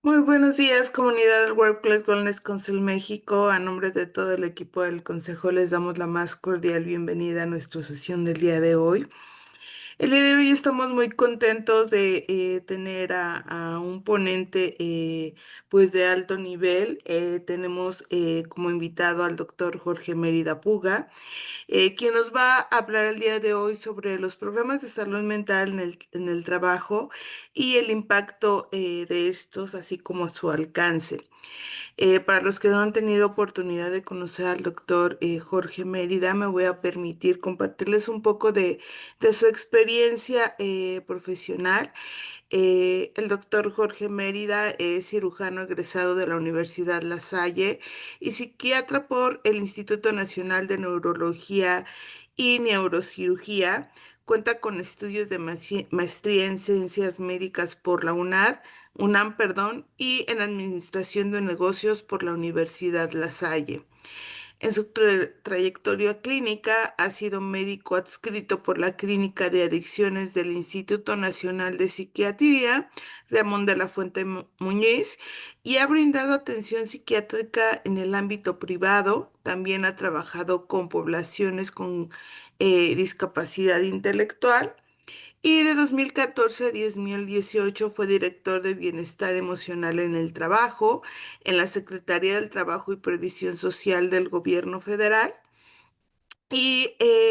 Muy buenos días, comunidad del Workplace Wellness Council México. A nombre de todo el equipo del Consejo les damos la más cordial bienvenida a nuestra sesión del día de hoy. El día de hoy estamos muy contentos de tener a un ponente pues de alto nivel. Tenemos como invitado al doctor Jorge Mérida Puga, quien nos va a hablar el día de hoy sobre los programas de salud mental en el trabajo y el impacto de estos, así como su alcance. Para los que no han tenido oportunidad de conocer al doctor Jorge Mérida, me voy a permitir compartirles un poco de su experiencia profesional. El doctor Jorge Mérida es cirujano egresado de la Universidad La Salle y psiquiatra por el Instituto Nacional de Neurología y Neurocirugía. Cuenta con estudios de maestría en ciencias médicas por la UNAM, perdón, y en administración de negocios por la Universidad La Salle. En su trayectoria clínica ha sido médico adscrito por la Clínica de Adicciones del Instituto Nacional de Psiquiatría, Ramón de la Fuente Muñiz, y ha brindado atención psiquiátrica en el ámbito privado. También ha trabajado con poblaciones con discapacidad intelectual y de 2014 a 2018 fue director de Bienestar Emocional en el Trabajo en la Secretaría del Trabajo y Previsión Social del Gobierno Federal y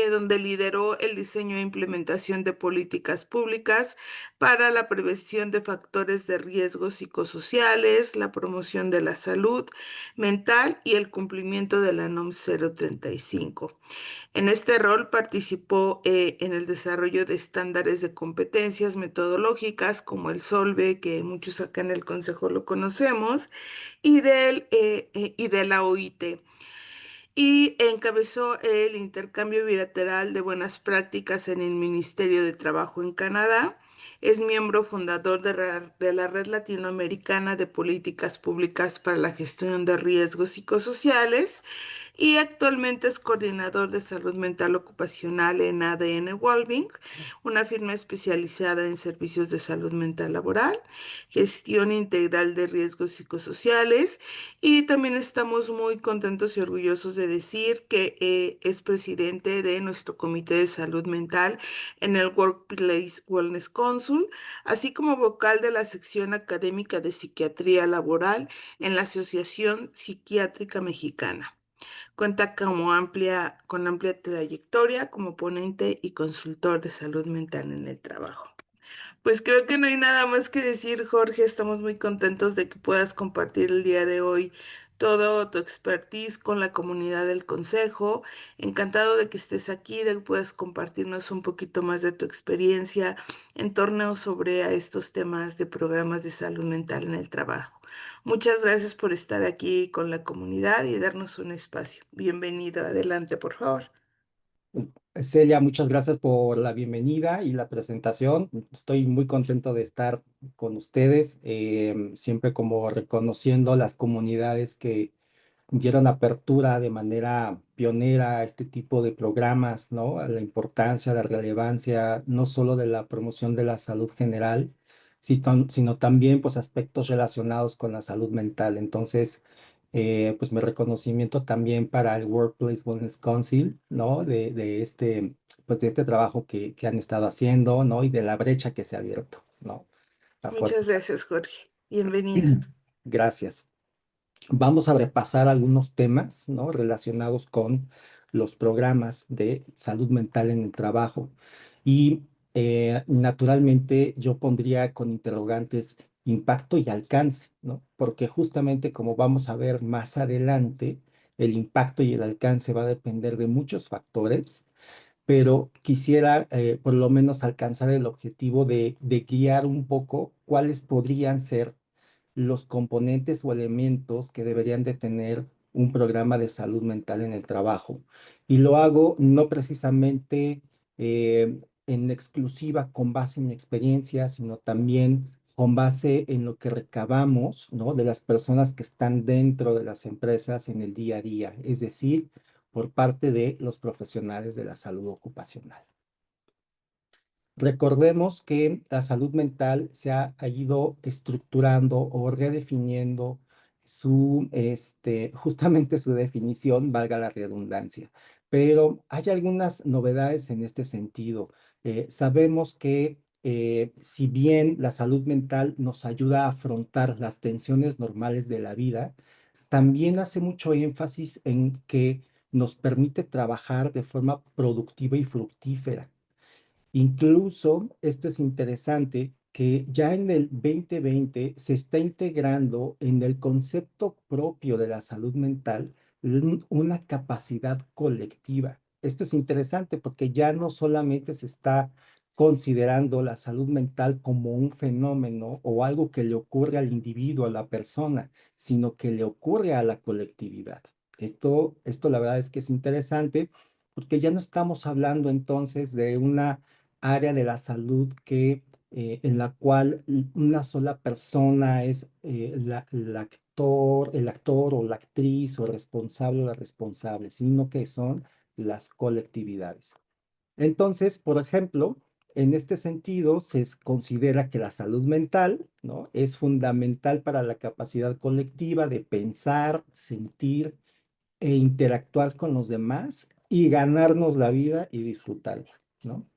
donde lideró el diseño e implementación de políticas públicas para la prevención de factores de riesgo psicosociales, la promoción de la salud mental y el cumplimiento de la NOM 035. En este rol participó en el desarrollo de estándares de competencias metodológicas como el SOLVE, que muchos acá en el Consejo lo conocemos, y de la OIT. Y encabezó el intercambio bilateral de buenas prácticas en el Ministerio de Trabajo en Canadá. Es miembro fundador de la Red Latinoamericana de Políticas Públicas para la Gestión de Riesgos Psicosociales y actualmente es coordinador de salud mental ocupacional en ADN Wellbeing, una firma especializada en servicios de salud mental laboral, gestión integral de riesgos psicosociales, y también estamos muy contentos y orgullosos de decir que es presidente de nuestro Comité de Salud Mental en el Workplace Wellness Council, así como vocal de la sección académica de psiquiatría laboral en la Asociación Psiquiátrica Mexicana. Cuenta con amplia trayectoria como ponente y consultor de salud mental en el trabajo. Pues creo que no hay nada más que decir, Jorge. Estamos muy contentos de que puedas compartir el día de hoy todo tu expertise con la comunidad del consejo. Encantado de que estés aquí, de que puedas compartirnos un poquito más de tu experiencia en torno sobre a estos temas de programas de salud mental en el trabajo. Muchas gracias por estar aquí con la comunidad y darnos un espacio. Bienvenido, adelante, por favor. Celia, muchas gracias por la bienvenida y la presentación. Estoy muy contento de estar con ustedes, siempre como reconociendo las comunidades que dieron apertura de manera pionera a este tipo de programas, ¿no? A la importancia, la relevancia, no solo de la promoción de la salud general, sino también pues aspectos relacionados con la salud mental. Entonces, pues mi reconocimiento también para el Workplace Wellness Council, ¿no? Pues de este trabajo que han estado haciendo, ¿no? Y de la brecha que se ha abierto, ¿no? Muchas Afortunadamente. gracias, Jorge. Bienvenido. Gracias. Vamos a repasar algunos temas, ¿no? Relacionados con los programas de salud mental en el trabajo. Y naturalmente yo pondría con interrogantes impacto y alcance, ¿no? Porque justamente como vamos a ver más adelante, el impacto y el alcance va a depender de muchos factores, pero quisiera por lo menos alcanzar el objetivo de guiar un poco cuáles podrían ser los componentes o elementos que deberían de tener un programa de salud mental en el trabajo. Y lo hago no precisamente en exclusiva con base en mi experiencia, sino también con base en lo que recabamos, ¿no? De las personas que están dentro de las empresas en el día a día, es decir, por parte de los profesionales de la salud ocupacional. Recordemos que la salud mental ha ido estructurando o redefiniendo justamente su definición, valga la redundancia. Pero hay algunas novedades en este sentido. Sabemos que si bien la salud mental nos ayuda a afrontar las tensiones normales de la vida, también hace mucho énfasis en que nos permite trabajar de forma productiva y fructífera. Incluso esto es interesante que ya en el 2020 se está integrando en el concepto propio de la salud mental una capacidad colectiva. Esto es interesante porque ya no solamente se está considerando la salud mental como un fenómeno o algo que le ocurre al individuo, a la persona, sino que le ocurre a la colectividad. Esto la verdad es que es interesante porque ya no estamos hablando entonces de una área de la salud en la cual una sola persona es el actor o la actriz o responsable o la responsable, sino que son las colectividades. Entonces, por ejemplo, en este sentido, considera que la salud mental, ¿no?, es fundamental para la capacidad colectiva de pensar, sentir e interactuar con los demás y ganarnos la vida y disfrutarla, ¿no?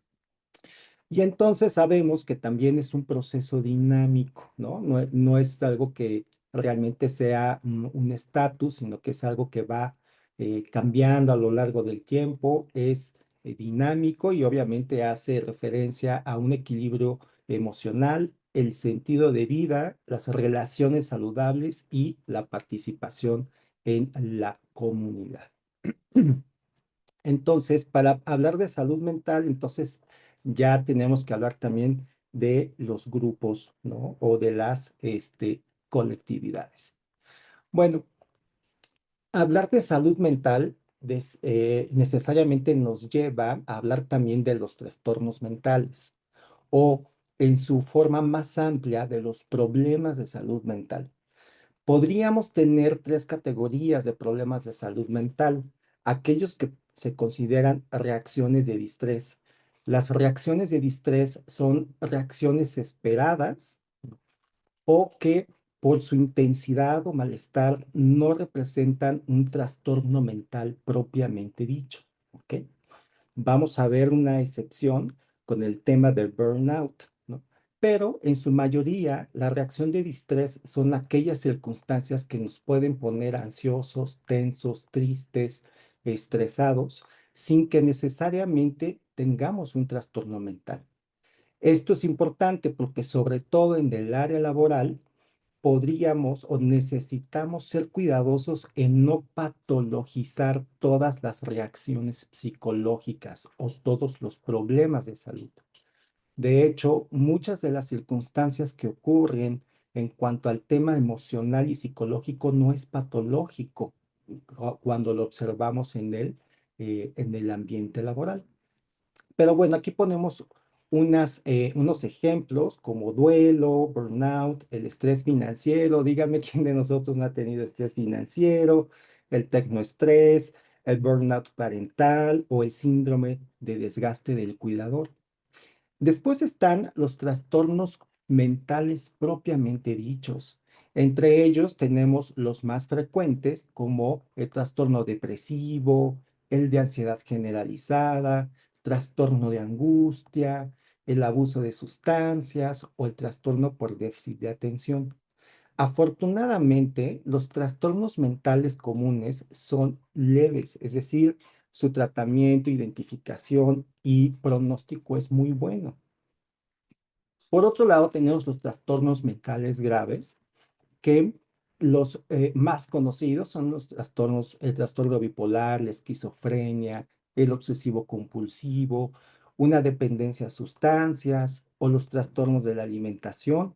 Y entonces sabemos que también es un proceso dinámico, ¿no? No es algo que realmente sea un estatus, sino que es algo que va cambiando a lo largo del tiempo, es dinámico y obviamente hace referencia a un equilibrio emocional, el sentido de vida, las relaciones saludables y la participación en la comunidad. Entonces, para hablar de salud mental, entonces ya tenemos que hablar también de los grupos, ¿no? O de las colectividades. Bueno, hablar de salud mental necesariamente nos lleva a hablar también de los trastornos mentales o en su forma más amplia de los problemas de salud mental. Podríamos tener tres categorías de problemas de salud mental. Aquellos que se consideran reacciones de distrés. Las reacciones de distrés son reacciones esperadas o que por su intensidad o malestar no representan un trastorno mental propiamente dicho. ¿Ok? Vamos a ver una excepción con el tema del burnout, ¿no? Pero en su mayoría, la reacción de distrés son aquellas circunstancias que nos pueden poner ansiosos, tensos, tristes, estresados, sin que necesariamente tengamos un trastorno mental. Esto es importante porque sobre todo en el área laboral, podríamos o necesitamos ser cuidadosos en no patologizar todas las reacciones psicológicas o todos los problemas de salud. De hecho, muchas de las circunstancias que ocurren en cuanto al tema emocional y psicológico no es patológico cuando lo observamos en el ambiente laboral. Pero bueno, aquí ponemos unos ejemplos como duelo, burnout, el estrés financiero. Dígame quién de nosotros no ha tenido estrés financiero, el tecnoestrés, el burnout parental o el síndrome de desgaste del cuidador. Después están los trastornos mentales propiamente dichos. Entre ellos tenemos los más frecuentes como el trastorno depresivo, el de ansiedad generalizada, trastorno de angustia, el abuso de sustancias o el trastorno por déficit de atención. Afortunadamente, los trastornos mentales comunes son leves, es decir, su tratamiento, identificación y pronóstico es muy bueno. Por otro lado, tenemos los trastornos mentales graves, que los más conocidos son el trastorno bipolar, la esquizofrenia, el obsesivo compulsivo, una dependencia a sustancias o los trastornos de la alimentación.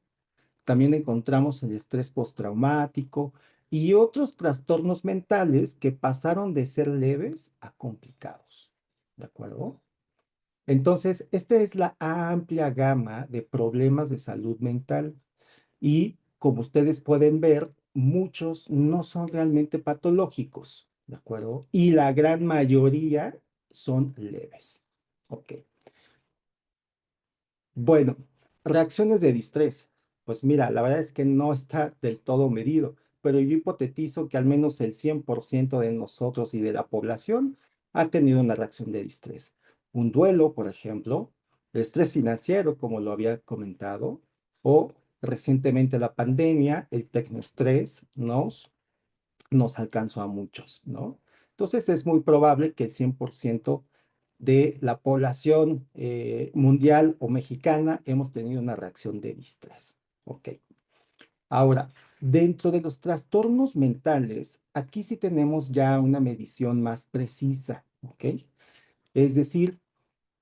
También encontramos el estrés postraumático y otros trastornos mentales que pasaron de ser leves a complicados. ¿De acuerdo? Entonces, esta es la amplia gama de problemas de salud mental y como ustedes pueden ver, muchos no son realmente patológicos, ¿de acuerdo? Y la gran mayoría son leves. Ok. Bueno, reacciones de distrés. Pues mira, la verdad es que no está del todo medido, pero yo hipotetizo que al menos el 100% de nosotros y de la población ha tenido una reacción de distrés. Un duelo, por ejemplo, el estrés financiero, como lo había comentado, o recientemente la pandemia, el tecnoestrés nos alcanzó a muchos, ¿no? Entonces es muy probable que el 100% de la población mundial o mexicana hemos tenido una reacción de distrés. Ok. Ahora, dentro de los trastornos mentales, aquí sí tenemos ya una medición más precisa, ¿ok? Es decir,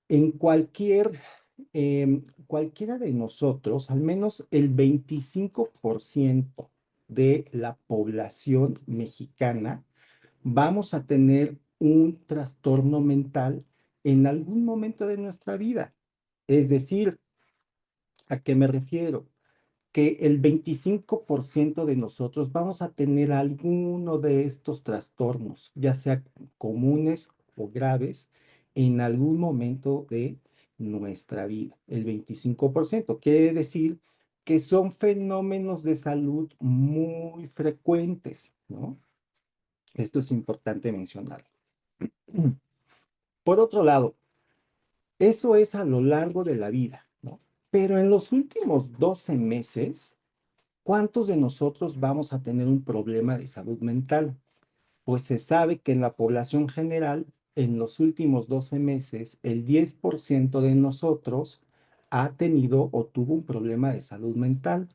en cualquiera de nosotros, al menos el 25% de la población mexicana, vamos a tener un trastorno mental en algún momento de nuestra vida. Es decir, ¿a qué me refiero? Que el 25% de nosotros vamos a tener alguno de estos trastornos, ya sea comunes o graves, en algún momento de nuestra vida. El 25% quiere decir que son fenómenos de salud muy frecuentes, ¿no? Esto es importante mencionarlo. Por otro lado, eso es a lo largo de la vida, ¿no? Pero en los últimos 12 meses, ¿cuántos de nosotros vamos a tener un problema de salud mental? Pues se sabe que en la población general, en los últimos 12 meses, el 10% de nosotros ha tenido o tuvo un problema de salud mental,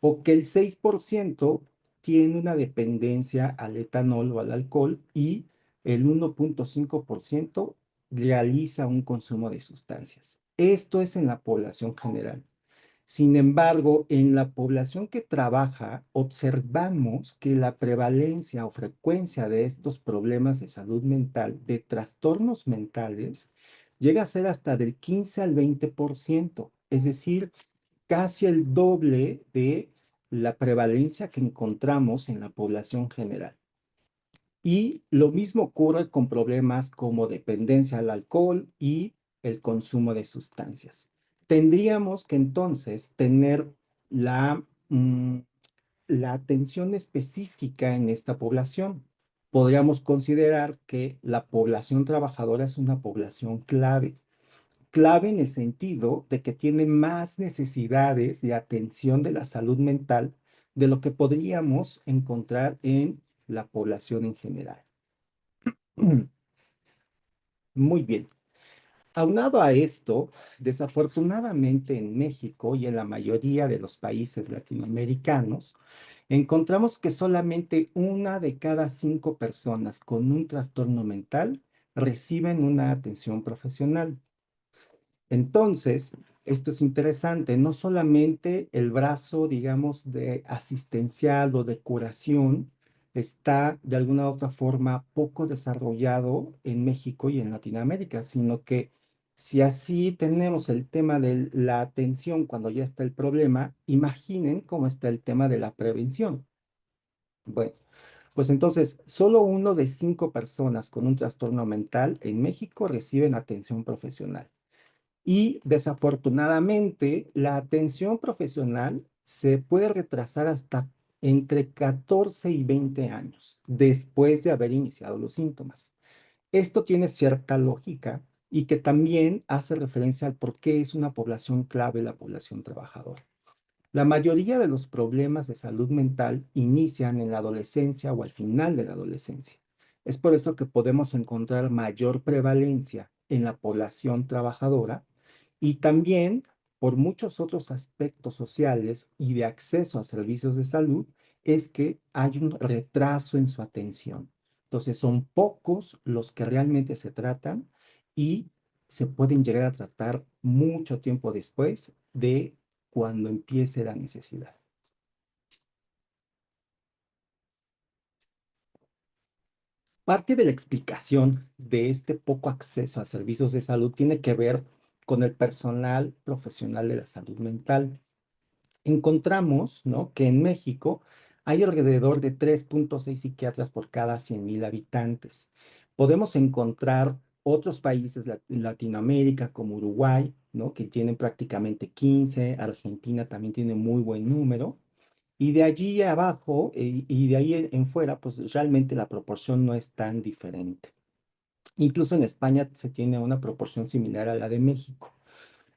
o que el 6% tiene una dependencia al etanol o al alcohol y el 1,5% realiza un consumo de sustancias. Esto es en la población general. Sin embargo, en la población que trabaja, observamos que la prevalencia o frecuencia de estos problemas de salud mental, de trastornos mentales, llega a ser hasta del 15 al 20%, es decir, casi el doble de la prevalencia que encontramos en la población general. Y lo mismo ocurre con problemas como dependencia al alcohol y el consumo de sustancias. Tendríamos que entonces tener la, mm, la atención específica en esta población. Podríamos considerar que la población trabajadora es una población clave. Clave en el sentido de que tiene más necesidades de atención de la salud mental de lo que podríamos encontrar en la población en general. Muy bien. Aunado a esto, desafortunadamente en México y en la mayoría de los países latinoamericanos, encontramos que solamente una de cada 5 personas con un trastorno mental reciben una atención profesional. Entonces, esto es interesante, no solamente el brazo, digamos, de asistencial o de curación está de alguna u otra forma poco desarrollado en México y en Latinoamérica, sino que si así tenemos el tema de la atención cuando ya está el problema, imaginen cómo está el tema de la prevención. Bueno, pues entonces, solo uno de 5 personas con un trastorno mental en México reciben atención profesional. Y desafortunadamente, la atención profesional se puede retrasar hasta entre 14 y 20 años después de haber iniciado los síntomas. Esto tiene cierta lógica y que también hace referencia al por qué es una población clave la población trabajadora. La mayoría de los problemas de salud mental inician en la adolescencia o al final de la adolescencia. Es por eso que podemos encontrar mayor prevalencia en la población trabajadora y también por muchos otros aspectos sociales y de acceso a servicios de salud, es que hay un retraso en su atención. Entonces, son pocos los que realmente se tratan y se pueden llegar a tratar mucho tiempo después de cuando empiece la necesidad. Parte de la explicación de este poco acceso a servicios de salud tiene que ver con el personal profesional de la salud mental. Encontramos, ¿no?, que en México hay alrededor de 3,6 psiquiatras por cada 100,000 habitantes. Podemos encontrar otros países en Latinoamérica como Uruguay ¿no? Que tienen prácticamente 15. Argentina también tiene muy buen número. Y de allí abajo y de ahí en fuera, pues realmente la proporción no es tan diferente. Incluso en España se tiene una proporción similar a la de México.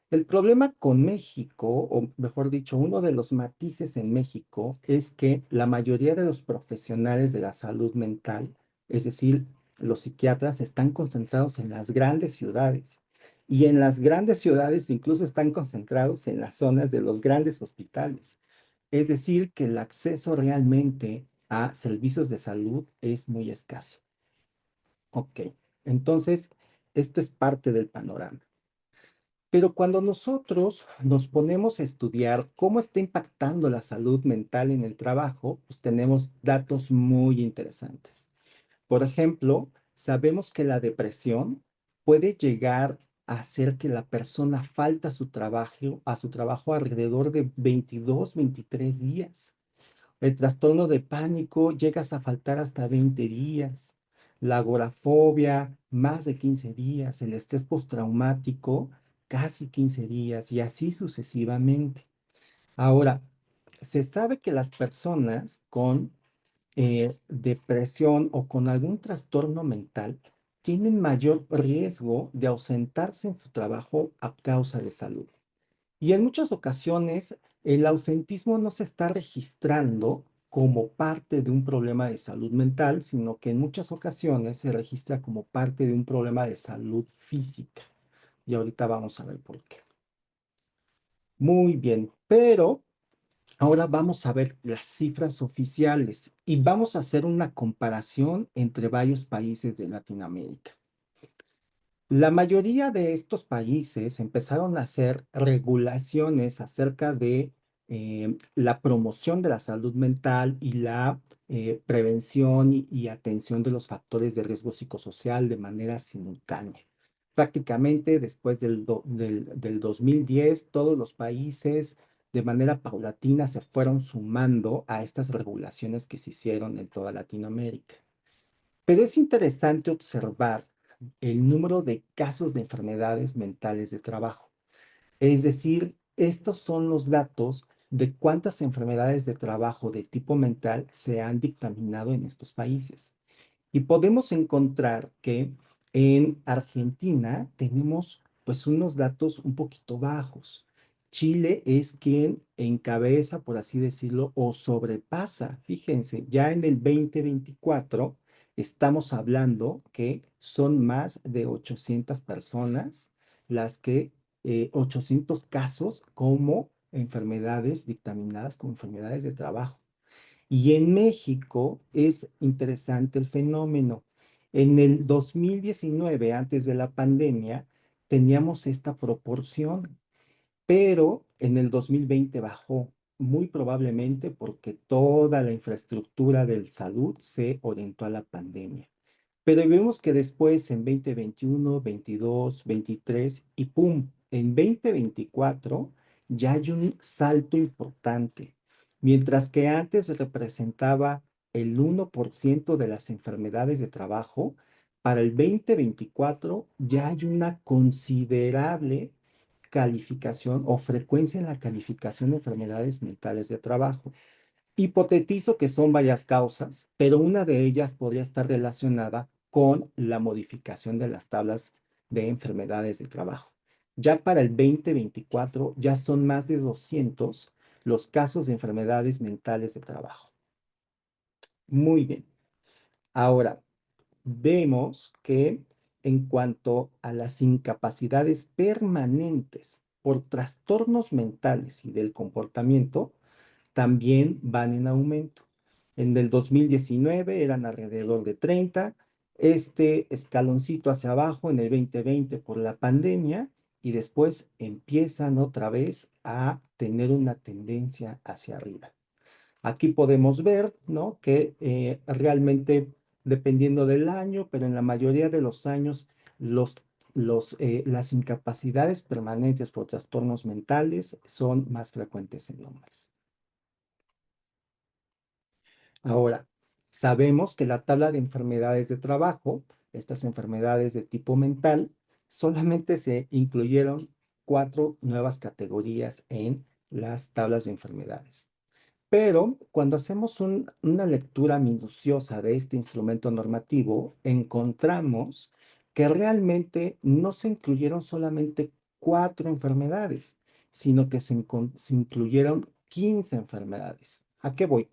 El problema con México, o mejor dicho, uno de los matices en México es que la mayoría de los profesionales de la salud mental, es decir, los psiquiatras, están concentrados en las grandes ciudades. Y en las grandes ciudades incluso están concentrados en las zonas de los grandes hospitales. Es decir, que el acceso realmente a servicios de salud es muy escaso. Ok, entonces, esto es parte del panorama. Pero cuando nosotros nos ponemos a estudiar cómo está impactando la salud mental en el trabajo, pues tenemos datos muy interesantes. Por ejemplo, sabemos que la depresión puede llegar a hacer que la persona falte a su trabajo alrededor de 22, 23 días. El trastorno de pánico llegas a faltar hasta 20 días. La agorafobia, más de 15 días. El estrés postraumático, casi 15 días y así sucesivamente. Ahora, se sabe que las personas con depresión o con algún trastorno mental tienen mayor riesgo de ausentarse en su trabajo a causa de salud. Y en muchas ocasiones el ausentismo no se está registrando como parte de un problema de salud mental, sino que en muchas ocasiones se registra como parte de un problema de salud física. Y ahorita vamos a ver por qué. Muy bien, pero ahora vamos a ver las cifras oficiales y vamos a hacer una comparación entre varios países de Latinoamérica. La mayoría de estos países empezaron a hacer regulaciones acerca de la promoción de la salud mental y la prevención y atención de los factores de riesgo psicosocial de manera simultánea. Prácticamente después del 2010, todos los países de manera paulatina se fueron sumando a estas regulaciones que se hicieron en toda Latinoamérica. Pero es interesante observar el número de casos de enfermedades mentales de trabajo. Es decir, estos son los datos de cuántas enfermedades de trabajo de tipo mental se han dictaminado en estos países. Y podemos encontrar que en Argentina tenemos pues unos datos un poquito bajos. Chile es quien encabeza, por así decirlo, o sobrepasa. Fíjense, ya en el 2024 estamos hablando que son más de 800 personas las que, 800 casos como enfermedades dictaminadas como enfermedades de trabajo. Y en México es interesante el fenómeno. En el 2019, antes de la pandemia, teníamos esta proporción, pero en el 2020 bajó, muy probablemente porque toda la infraestructura de salud se orientó a la pandemia. Pero vemos que después en 2021, 22, 23 y ¡pum! En 2024 ya hay un salto importante. Mientras que antes representaba el 1% de las enfermedades de trabajo, para el 2024 ya hay una considerable calificación o frecuencia en la calificación de enfermedades mentales de trabajo. Hipotetizo que son varias causas, pero una de ellas podría estar relacionada con la modificación de las tablas de enfermedades de trabajo. Ya para el 2024 ya son más de 200 los casos de enfermedades mentales de trabajo. Muy bien. Ahora, vemos que en cuanto a las incapacidades permanentes por trastornos mentales y del comportamiento, también van en aumento. En el 2019 eran alrededor de 30, este escaloncito hacia abajo en el 2020 por la pandemia y después empiezan otra vez a tener una tendencia hacia arriba. Aquí podemos ver, ¿no? Que realmente dependiendo del año, pero en la mayoría de los años, los, las incapacidades permanentes por trastornos mentales son más frecuentes en hombres. Ahora, sabemos que la tabla de enfermedades de trabajo, estas enfermedades de tipo mental, solamente se incluyeron 4 nuevas categorías en las tablas de enfermedades. Pero cuando hacemos una lectura minuciosa de este instrumento normativo, encontramos que realmente no se incluyeron solamente 4 enfermedades, sino que se incluyeron 15 enfermedades. ¿A qué voy?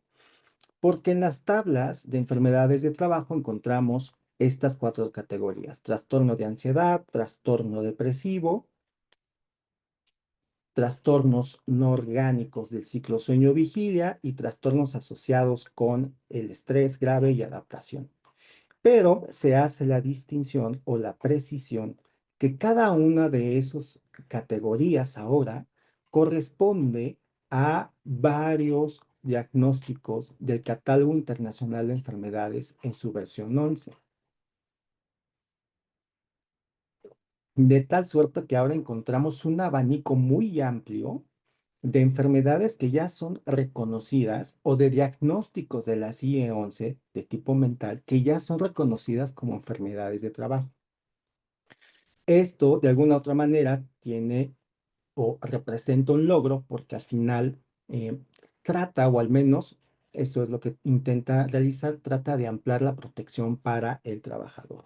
Porque en las tablas de enfermedades de trabajo encontramos estas 4 categorías: trastorno de ansiedad, trastorno depresivo, trastornos no orgánicos del ciclo sueño-vigilia y trastornos asociados con el estrés grave y adaptación. Pero se hace la distinción o la precisión que cada una de esas categorías ahora corresponde a varios diagnósticos del Catálogo Internacional de Enfermedades en su versión 11. De tal suerte que ahora encontramos un abanico muy amplio de enfermedades que ya son reconocidas o de diagnósticos de la CIE-11 de tipo mental que ya son reconocidas como enfermedades de trabajo. Esto, de alguna u otra manera, tiene o representa un logro porque al final eh, trata, o al menos eso es lo que intenta realizar, trata de ampliar la protección para el trabajador.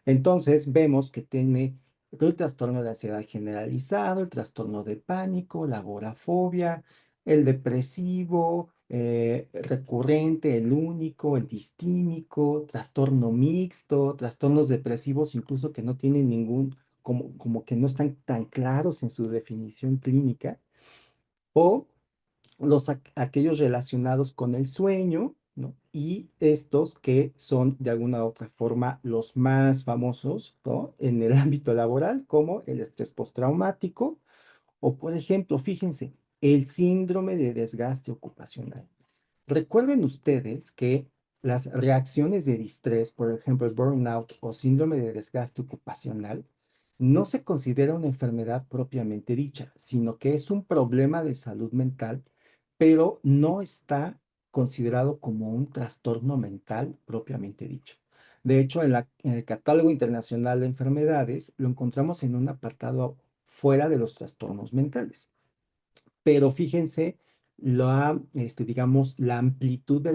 Entonces vemos que tiene el trastorno de ansiedad generalizado, el trastorno de pánico, la agorafobia, el depresivo, recurrente, el único, el distímico, trastorno mixto, trastornos depresivos incluso que no tienen ningún, como que no están tan claros en su definición clínica, o aquellos relacionados con el sueño, ¿no? Y estos que son de alguna u otra forma los más famosos, ¿no? En el ámbito laboral, como el estrés postraumático o, por ejemplo, fíjense, el síndrome de desgaste ocupacional. Recuerden ustedes que las reacciones de distrés, por ejemplo, el burnout o síndrome de desgaste ocupacional, no se considera una enfermedad propiamente dicha, sino que es un problema de salud mental, pero no está considerado como un trastorno mental propiamente dicho. De hecho, en el Catálogo Internacional de Enfermedades lo encontramos en un apartado fuera de los trastornos mentales. Pero fíjense digamos, la amplitud de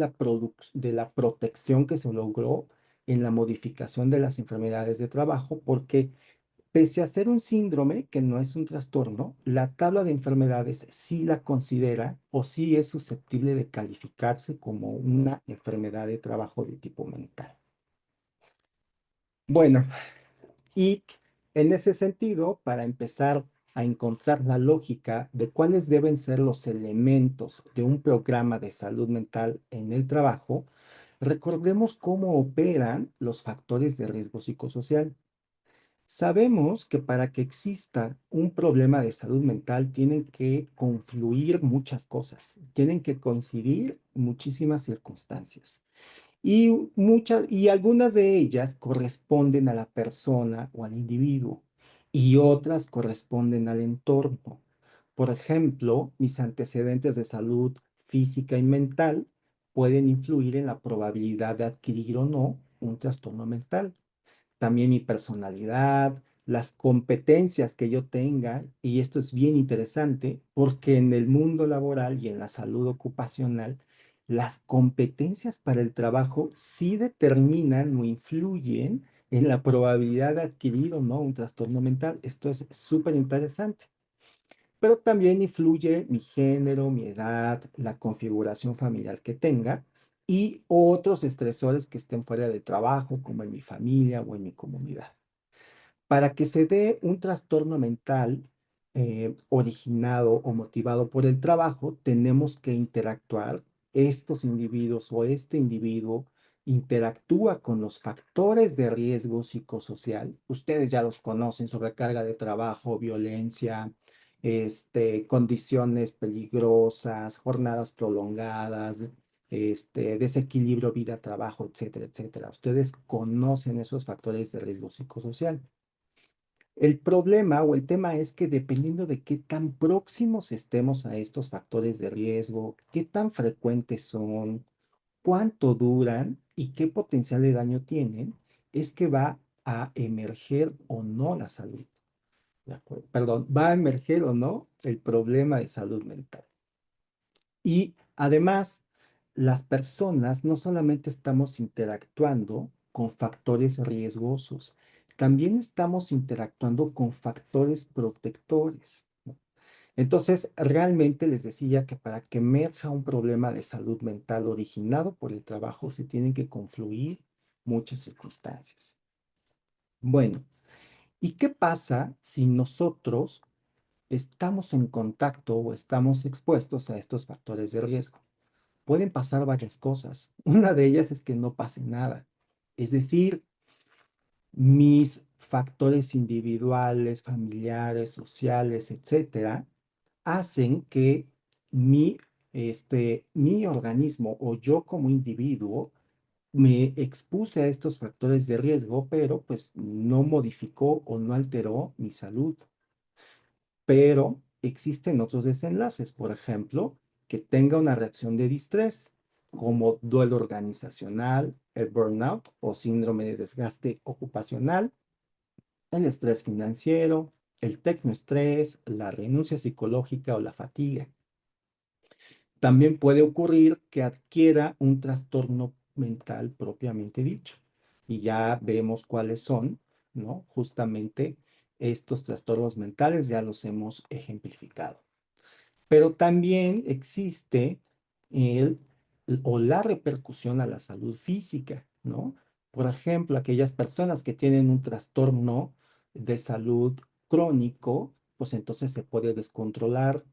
de la protección que se logró en la modificación de las enfermedades de trabajo, porque pese a ser un síndrome, que no es un trastorno, la tabla de enfermedades sí la considera o sí es susceptible de calificarse como una enfermedad de trabajo de tipo mental. Bueno, y en ese sentido, para empezar a encontrar la lógica de cuáles deben ser los elementos de un programa de salud mental en el trabajo, recordemos cómo operan los factores de riesgo psicosocial. Sabemos que para que exista un problema de salud mental tienen que confluir muchas cosas, tienen que coincidir muchísimas circunstancias. Y algunas de ellas corresponden a la persona o al individuo y otras corresponden al entorno. Por ejemplo, mis antecedentes de salud física y mental pueden influir en la probabilidad de adquirir o no un trastorno mental. También mi personalidad, las competencias que yo tenga, y esto es bien interesante porque en el mundo laboral y en la salud ocupacional, las competencias para el trabajo sí determinan o influyen en la probabilidad de adquirir o no un trastorno mental. Esto es súper interesante. Pero también influye mi género, mi edad, la configuración familiar que tenga y otros estresores que estén fuera del trabajo, como en mi familia o en mi comunidad. Para que se dé un trastorno mental originado o motivado por el trabajo, tenemos que interactuar. Estos individuos o este individuo interactúa con los factores de riesgo psicosocial. Ustedes ya los conocen: sobrecarga de trabajo, violencia, condiciones peligrosas, jornadas prolongadas, desequilibrio vida-trabajo, etcétera, etcétera. Ustedes conocen esos factores de riesgo psicosocial. El problema o el tema es que dependiendo de qué tan próximos estemos a estos factores de riesgo, qué tan frecuentes son, cuánto duran y qué potencial de daño tienen, es que va a emerger o no la salud. perdón, va a emerger o no el problema de salud mental. Y además, las personas no solamente estamos interactuando con factores riesgosos, también estamos interactuando con factores protectores. Entonces, realmente les decía que para que emerja un problema de salud mental originado por el trabajo, se tienen que confluir muchas circunstancias. Bueno, ¿y qué pasa si nosotros estamos en contacto o estamos expuestos a estos factores de riesgo? Pueden pasar varias cosas. Una de ellas es que no pase nada. Es decir, mis factores individuales, familiares, sociales, etcétera, hacen que mi, mi organismo o yo como individuo me expuse a estos factores de riesgo, pero pues no modificó o no alteró mi salud. Pero existen otros desenlaces, por ejemplo, que tenga una reacción de distrés, como duelo organizacional, el burnout o síndrome de desgaste ocupacional, el estrés financiero, el tecnoestrés, la renuncia psicológica o la fatiga. También puede ocurrir que adquiera un trastorno mental propiamente dicho. Y ya vemos cuáles son, ¿no? Justamente estos trastornos mentales ya los hemos ejemplificado. Pero también existe el o la repercusión a la salud física, ¿no? Por ejemplo, aquellas personas que tienen un trastorno de salud crónico, pues entonces se puede descontrolar,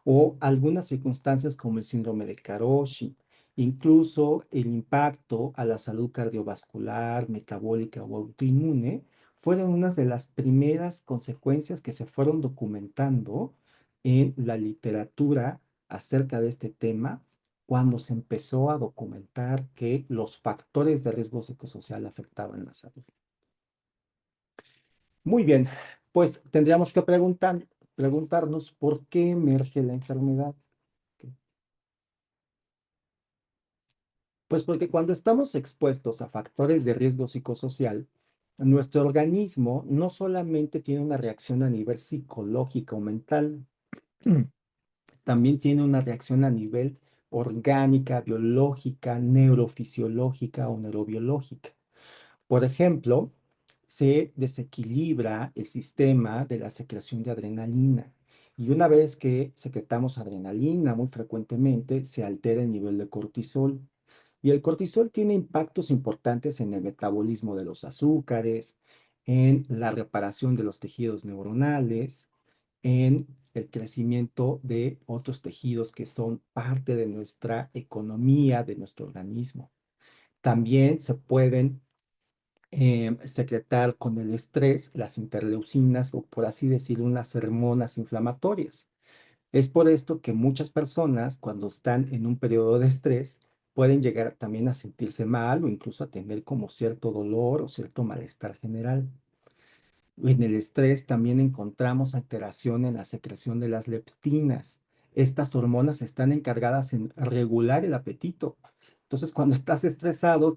o algunas circunstancias como el síndrome de Karoshi, incluso el impacto a la salud cardiovascular, metabólica o autoinmune, fueron unas de las primeras consecuencias que se fueron documentando en la literatura acerca de este tema cuando se empezó a documentar que los factores de riesgo psicosocial afectaban la salud. Muy bien, pues tendríamos que preguntarnos por qué emerge la enfermedad. Pues porque cuando estamos expuestos a factores de riesgo psicosocial, nuestro organismo no solamente tiene una reacción a nivel psicológico o mental, también tiene una reacción a nivel orgánica, biológica, neurofisiológica o neurobiológica. Por ejemplo, se desequilibra el sistema de la secreción de adrenalina. Y una vez que secretamos adrenalina muy frecuentemente, se altera el nivel de cortisol. Y el cortisol tiene impactos importantes en el metabolismo de los azúcares, en la reparación de los tejidos neuronales, en el crecimiento de otros tejidos que son parte de nuestra economía, de nuestro organismo. También se pueden secretar con el estrés las interleucinas o, por así decirlo, unas hormonas inflamatorias. Es por esto que muchas personas, cuando están en un periodo de estrés, pueden llegar también a sentirse mal o incluso a tener como cierto dolor o cierto malestar general. En el estrés también encontramos alteración en la secreción de las leptinas. Estas hormonas están encargadas en regular el apetito. Entonces, cuando estás estresado,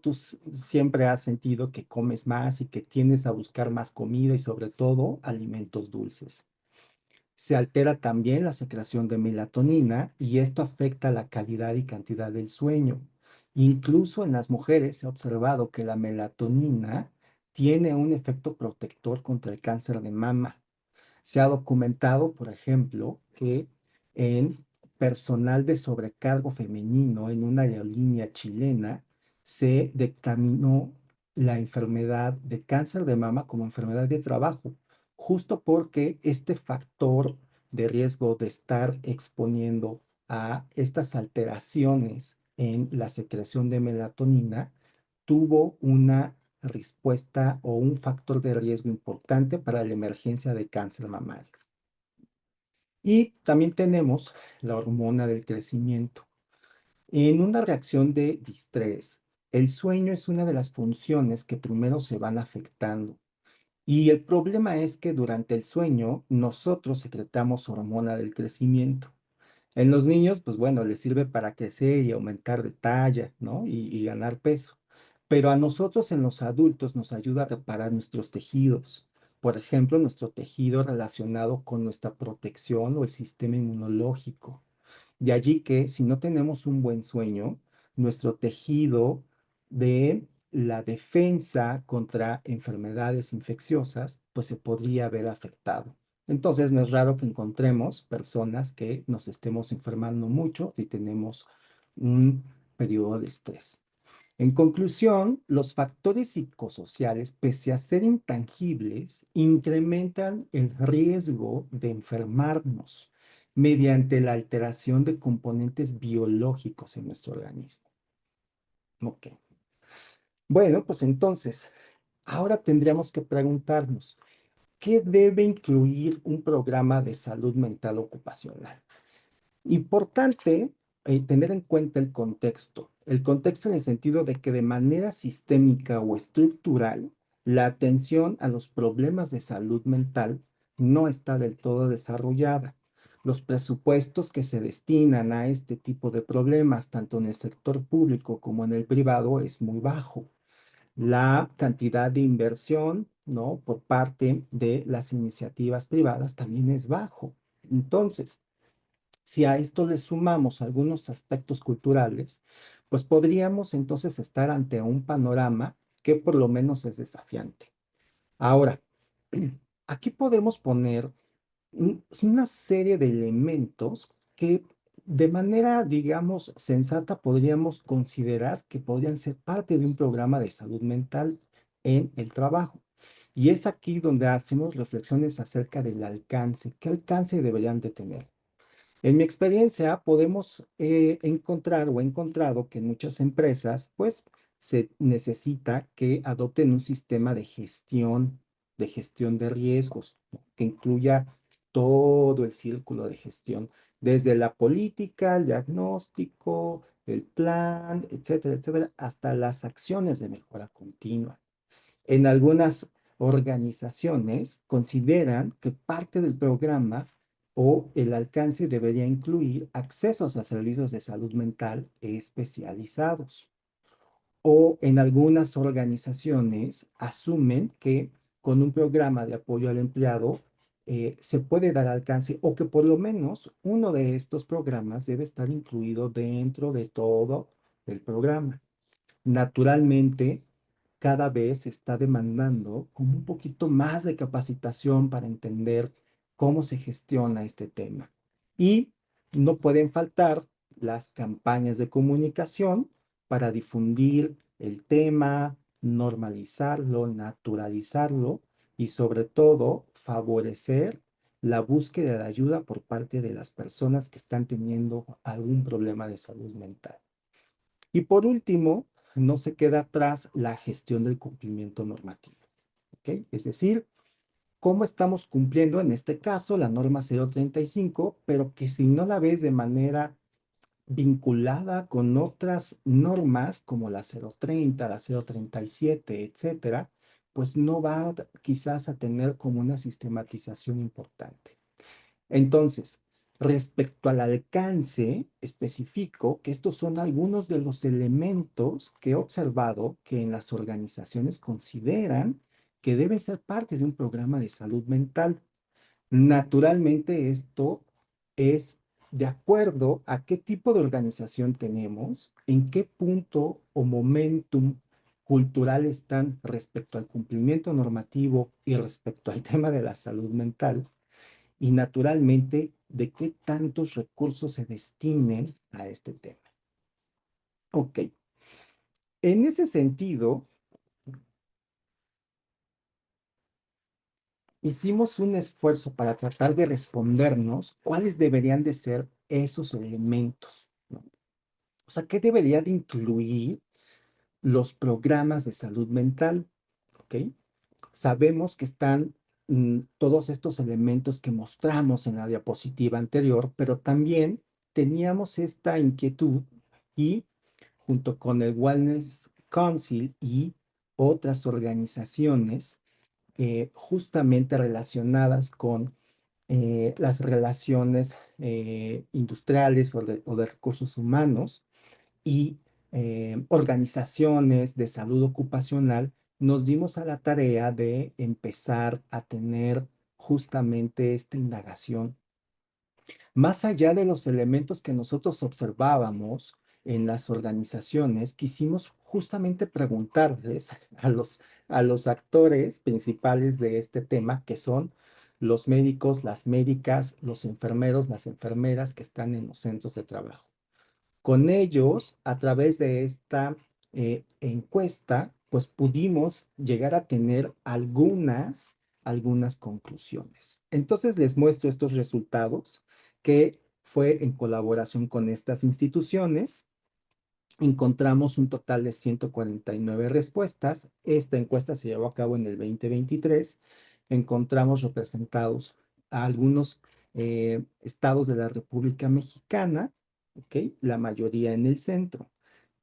siempre has sentido que comes más y que tiendes a buscar más comida y sobre todo alimentos dulces. Se altera también la secreción de melatonina y esto afecta la calidad y cantidad del sueño. Incluso en las mujeres se ha observado que la melatonina tiene un efecto protector contra el cáncer de mama. Se ha documentado, por ejemplo, que en personal de sobrecargo femenino en una aerolínea chilena se dictaminó la enfermedad de cáncer de mama como enfermedad de trabajo, justo porque este factor de riesgo de estar exponiendo a estas alteraciones en la secreción de melatonina tuvo una respuesta o un factor de riesgo importante para la emergencia de cáncer mamario. Y también tenemos la hormona del crecimiento. En una reacción de distrés, el sueño es una de las funciones que primero se van afectando. Y el problema es que durante el sueño nosotros secretamos hormona del crecimiento. En los niños, pues bueno, les sirve para crecer y aumentar de talla, ¿no? Y ganar peso. Pero a nosotros en los adultos nos ayuda a reparar nuestros tejidos, por ejemplo, nuestro tejido relacionado con nuestra protección o el sistema inmunológico. De allí que si no tenemos un buen sueño, nuestro tejido de la defensa contra enfermedades infecciosas, pues se podría ver afectado. Entonces, no es raro que encontremos personas que nos estemos enfermando mucho si tenemos un periodo de estrés. En conclusión, los factores psicosociales, pese a ser intangibles, incrementan el riesgo de enfermarnos mediante la alteración de componentes biológicos en nuestro organismo. Ok. Bueno, pues entonces, ahora tendríamos que preguntarnos, ¿qué debe incluir un programa de salud mental ocupacional? Importante tener en cuenta el contexto en el sentido de que de manera sistémica o estructural, la atención a los problemas de salud mental no está del todo desarrollada. Los presupuestos que se destinan a este tipo de problemas, tanto en el sector público como en el privado, es muy bajo. La cantidad de inversión, ¿no? Por parte de las iniciativas privadas también es bajo. Entonces, si a esto le sumamos algunos aspectos culturales, pues podríamos entonces estar ante un panorama que por lo menos es desafiante. Ahora, aquí podemos poner una serie de elementos que de manera, digamos, sensata podríamos considerar que podrían ser parte de un programa de salud mental en el trabajo. Y es aquí donde hacemos reflexiones acerca del alcance. ¿Qué alcance deberían de tener? En mi experiencia, podemos encontrar o he encontrado que en muchas empresas, pues, se necesita que adopten un sistema de gestión de riesgos, ¿no? Que incluya todo el círculo de gestión, desde la política, el diagnóstico, el plan, etcétera, etcétera, hasta las acciones de mejora continua. En algunas organizaciones consideran que parte del programa o el alcance debería incluir accesos a servicios de salud mental especializados. O en algunas organizaciones asumen que con un programa de apoyo al empleado se puede dar alcance o que por lo menos uno de estos programas debe estar incluido dentro de todo el programa. Naturalmente, cada vez se está demandando como un poquito más de capacitación para entender cómo se gestiona este tema. Y no pueden faltar las campañas de comunicación para difundir el tema, normalizarlo, naturalizarlo y sobre todo favorecer la búsqueda de ayuda por parte de las personas que están teniendo algún problema de salud mental. Y por último, no se queda atrás la gestión del cumplimiento normativo. ¿Ok? Es decir, cómo estamos cumpliendo en este caso la norma 035, pero que si no la ves de manera vinculada con otras normas como la 030, la 037, etcétera, pues no va quizás a tener como una sistematización importante. Entonces, respecto al alcance específico, que estos son algunos de los elementos que he observado que en las organizaciones consideran que debe ser parte de un programa de salud mental. Naturalmente, esto es de acuerdo a qué tipo de organización tenemos, en qué punto o momentum cultural están respecto al cumplimiento normativo y respecto al tema de la salud mental y naturalmente de qué tantos recursos se destinen a este tema. Ok, en ese sentido, hicimos un esfuerzo para tratar de respondernos cuáles deberían de ser esos elementos, ¿no? O sea, ¿qué debería de incluir los programas de salud mental? ¿Ok? Sabemos que están todos estos elementos que mostramos en la diapositiva anterior, pero también teníamos esta inquietud y junto con el Wellness Council y otras organizaciones justamente relacionadas con las relaciones industriales o de recursos humanos y organizaciones de salud ocupacional, nos dimos a la tarea de empezar a tener justamente esta indagación. Más allá de los elementos que nosotros observábamos en las organizaciones, quisimos justamente preguntarles a los actores principales de este tema, que son los médicos, las médicas, los enfermeros, las enfermeras que están en los centros de trabajo. Con ellos, a través de esta encuesta, pues pudimos llegar a tener algunas conclusiones. Entonces les muestro estos resultados que fue en colaboración con estas instituciones. Encontramos un total de 149 respuestas. Esta encuesta se llevó a cabo en el 2023. Encontramos representados a algunos estados de la República Mexicana, ¿ok? La mayoría en el centro.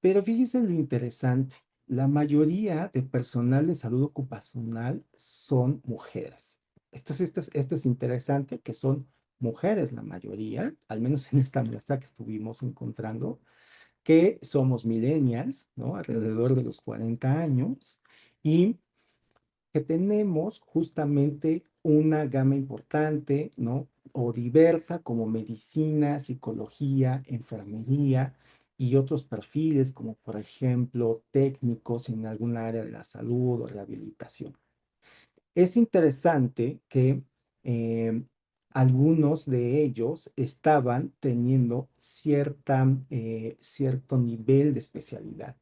Pero fíjense lo interesante, la mayoría de personal de salud ocupacional son mujeres. Esto es interesante, que son mujeres la mayoría, al menos en esta muestra que estuvimos encontrando, que somos millennials, ¿no? Alrededor de los 40 años, y que tenemos justamente una gama importante, ¿no? O diversa, como medicina, psicología, enfermería y otros perfiles, como por ejemplo técnicos en algún área de la salud o rehabilitación. Es interesante que eh, algunos de ellos estaban teniendo cierto nivel de especialidad,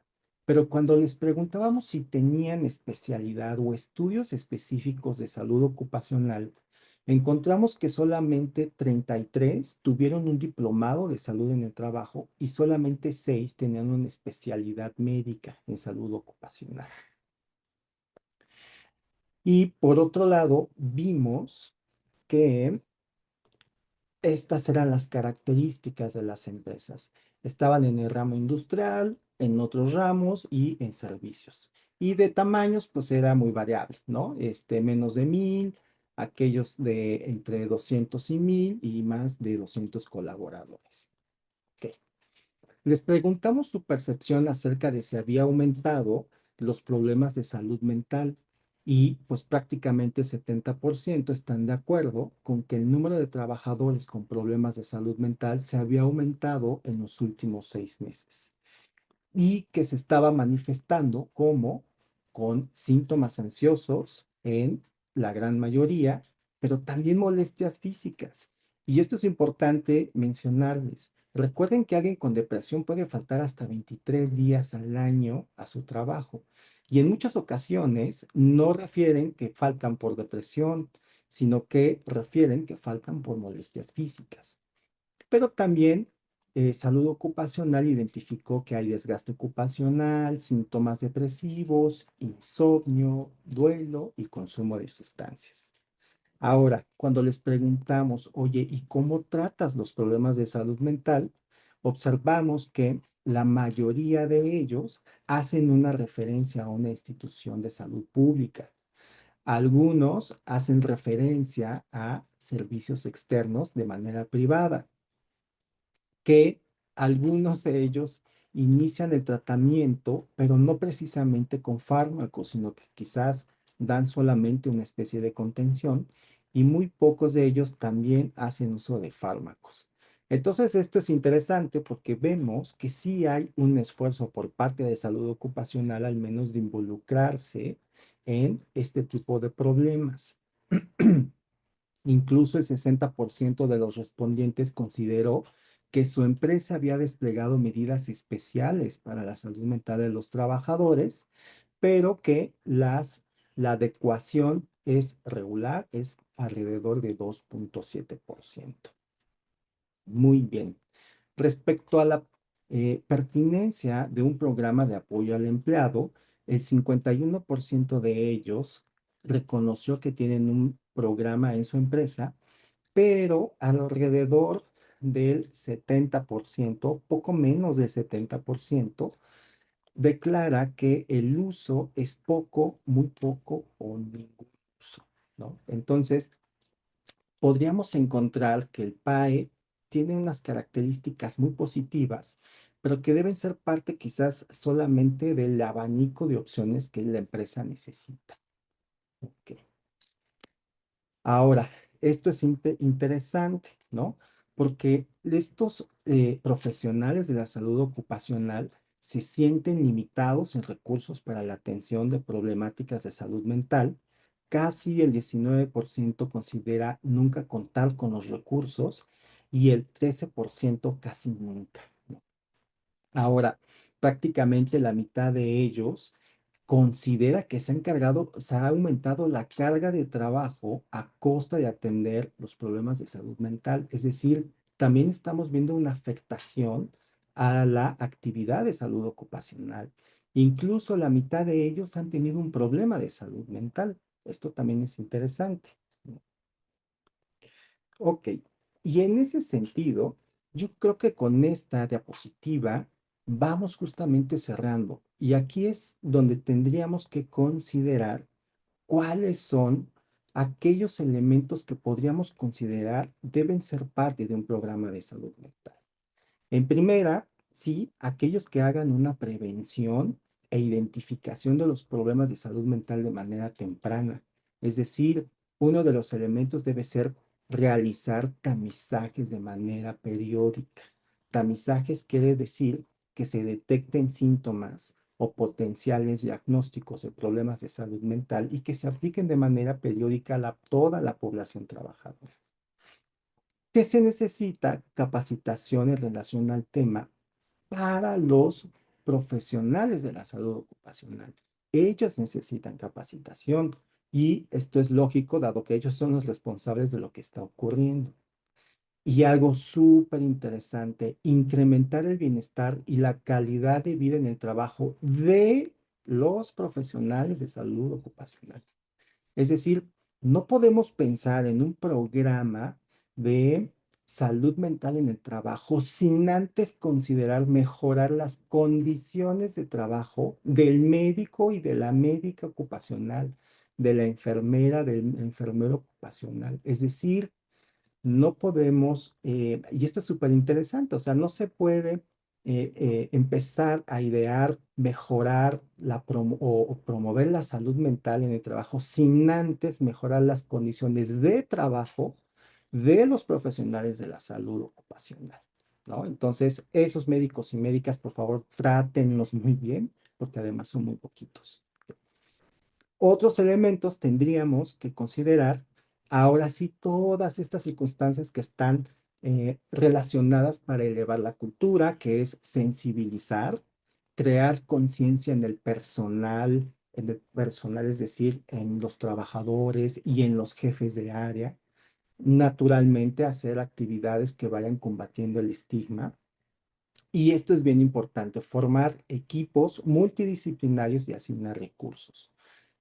pero cuando les preguntábamos si tenían especialidad o estudios específicos de salud ocupacional, encontramos que solamente 33 tuvieron un diplomado de salud en el trabajo y solamente 6 tenían una especialidad médica en salud ocupacional. Y por otro lado, vimos que estas eran las características de las empresas. Estaban en el ramo industrial, en otros ramos y en servicios. Y de tamaños, pues era muy variable, ¿no? Menos de 1000, aquellos de entre 200 y 1000 y más de 200 colaboradores. Ok. Les preguntamos su percepción acerca de si había aumentado los problemas de salud mental y pues prácticamente 70% están de acuerdo con que el número de trabajadores con problemas de salud mental se había aumentado en los últimos 6 meses y que se estaba manifestando como con síntomas ansiosos en la gran mayoría, pero también molestias físicas. Y esto es importante mencionarles. Recuerden que alguien con depresión puede faltar hasta 23 días al año a su trabajo. Y en muchas ocasiones no refieren que faltan por depresión, sino que refieren que faltan por molestias físicas. Pero también salud ocupacional identificó que hay desgaste ocupacional, síntomas depresivos, insomnio, duelo y consumo de sustancias. Ahora, cuando les preguntamos, oye, ¿y cómo tratas los problemas de salud mental? Observamos que la mayoría de ellos hacen una referencia a una institución de salud pública. Algunos hacen referencia a servicios externos de manera privada, que algunos de ellos inician el tratamiento, pero no precisamente con fármacos, sino que quizás dan solamente una especie de contención y muy pocos de ellos también hacen uso de fármacos. Entonces, esto es interesante porque vemos que sí hay un esfuerzo por parte de salud ocupacional, al menos de involucrarse en este tipo de problemas. Incluso el 60% de los respondientes consideró que su empresa había desplegado medidas especiales para la salud mental de los trabajadores, pero que la adecuación es regular, es alrededor de 2,7%. Muy bien. Respecto a la pertinencia de un programa de apoyo al empleado, el 51% de ellos reconoció que tienen un programa en su empresa, pero alrededor del 70%, poco menos del 70%, declara que el uso es poco, muy poco o ningún uso, ¿no? Entonces, podríamos encontrar que el PAE tiene unas características muy positivas, pero que deben ser parte quizás solamente del abanico de opciones que la empresa necesita. Ok. Ahora, esto es interesante, ¿no? Porque estos profesionales de la salud ocupacional se sienten limitados en recursos para la atención de problemáticas de salud mental. Casi el 19% considera nunca contar con los recursos y el 13% casi nunca. Ahora, prácticamente la mitad de ellos considera que se ha aumentado la carga de trabajo a costa de atender los problemas de salud mental. Es decir, también estamos viendo una afectación a la actividad de salud ocupacional. Incluso la mitad de ellos han tenido un problema de salud mental. Esto también es interesante. Ok, y en ese sentido, yo creo que con esta diapositiva vamos justamente cerrando. Y aquí es donde tendríamos que considerar cuáles son aquellos elementos que podríamos considerar deben ser parte de un programa de salud mental. En primera, sí, aquellos que hagan una prevención e identificación de los problemas de salud mental de manera temprana. Es decir, uno de los elementos debe ser realizar tamizajes de manera periódica. Tamizajes quiere decir que se detecten síntomas o potenciales diagnósticos de problemas de salud mental y que se apliquen de manera periódica a toda la población trabajadora. ¿Qué se necesita? Capacitación en relación al tema para los profesionales de la salud ocupacional. Ellos necesitan capacitación y esto es lógico dado que ellos son los responsables de lo que está ocurriendo. Y algo súper interesante, incrementar el bienestar y la calidad de vida en el trabajo de los profesionales de salud ocupacional. Es decir, no podemos pensar en un programa de salud mental en el trabajo sin antes considerar mejorar las condiciones de trabajo del médico y de la médica ocupacional, de la enfermera, del enfermero ocupacional. Es decir, no podemos, y esto es súper interesante, o sea, no se puede empezar a idear, mejorar o promover la salud mental en el trabajo sin antes mejorar las condiciones de trabajo de los profesionales de la salud ocupacional, ¿no? Entonces, esos médicos y médicas, por favor, trátenlos muy bien, porque además son muy poquitos. Otros elementos tendríamos que considerar, ahora sí, todas estas circunstancias que están relacionadas para elevar la cultura, que es sensibilizar, crear conciencia en el personal, es decir, en los trabajadores y en los jefes de área. Naturalmente, hacer actividades que vayan combatiendo el estigma. Y esto es bien importante, formar equipos multidisciplinarios y asignar recursos.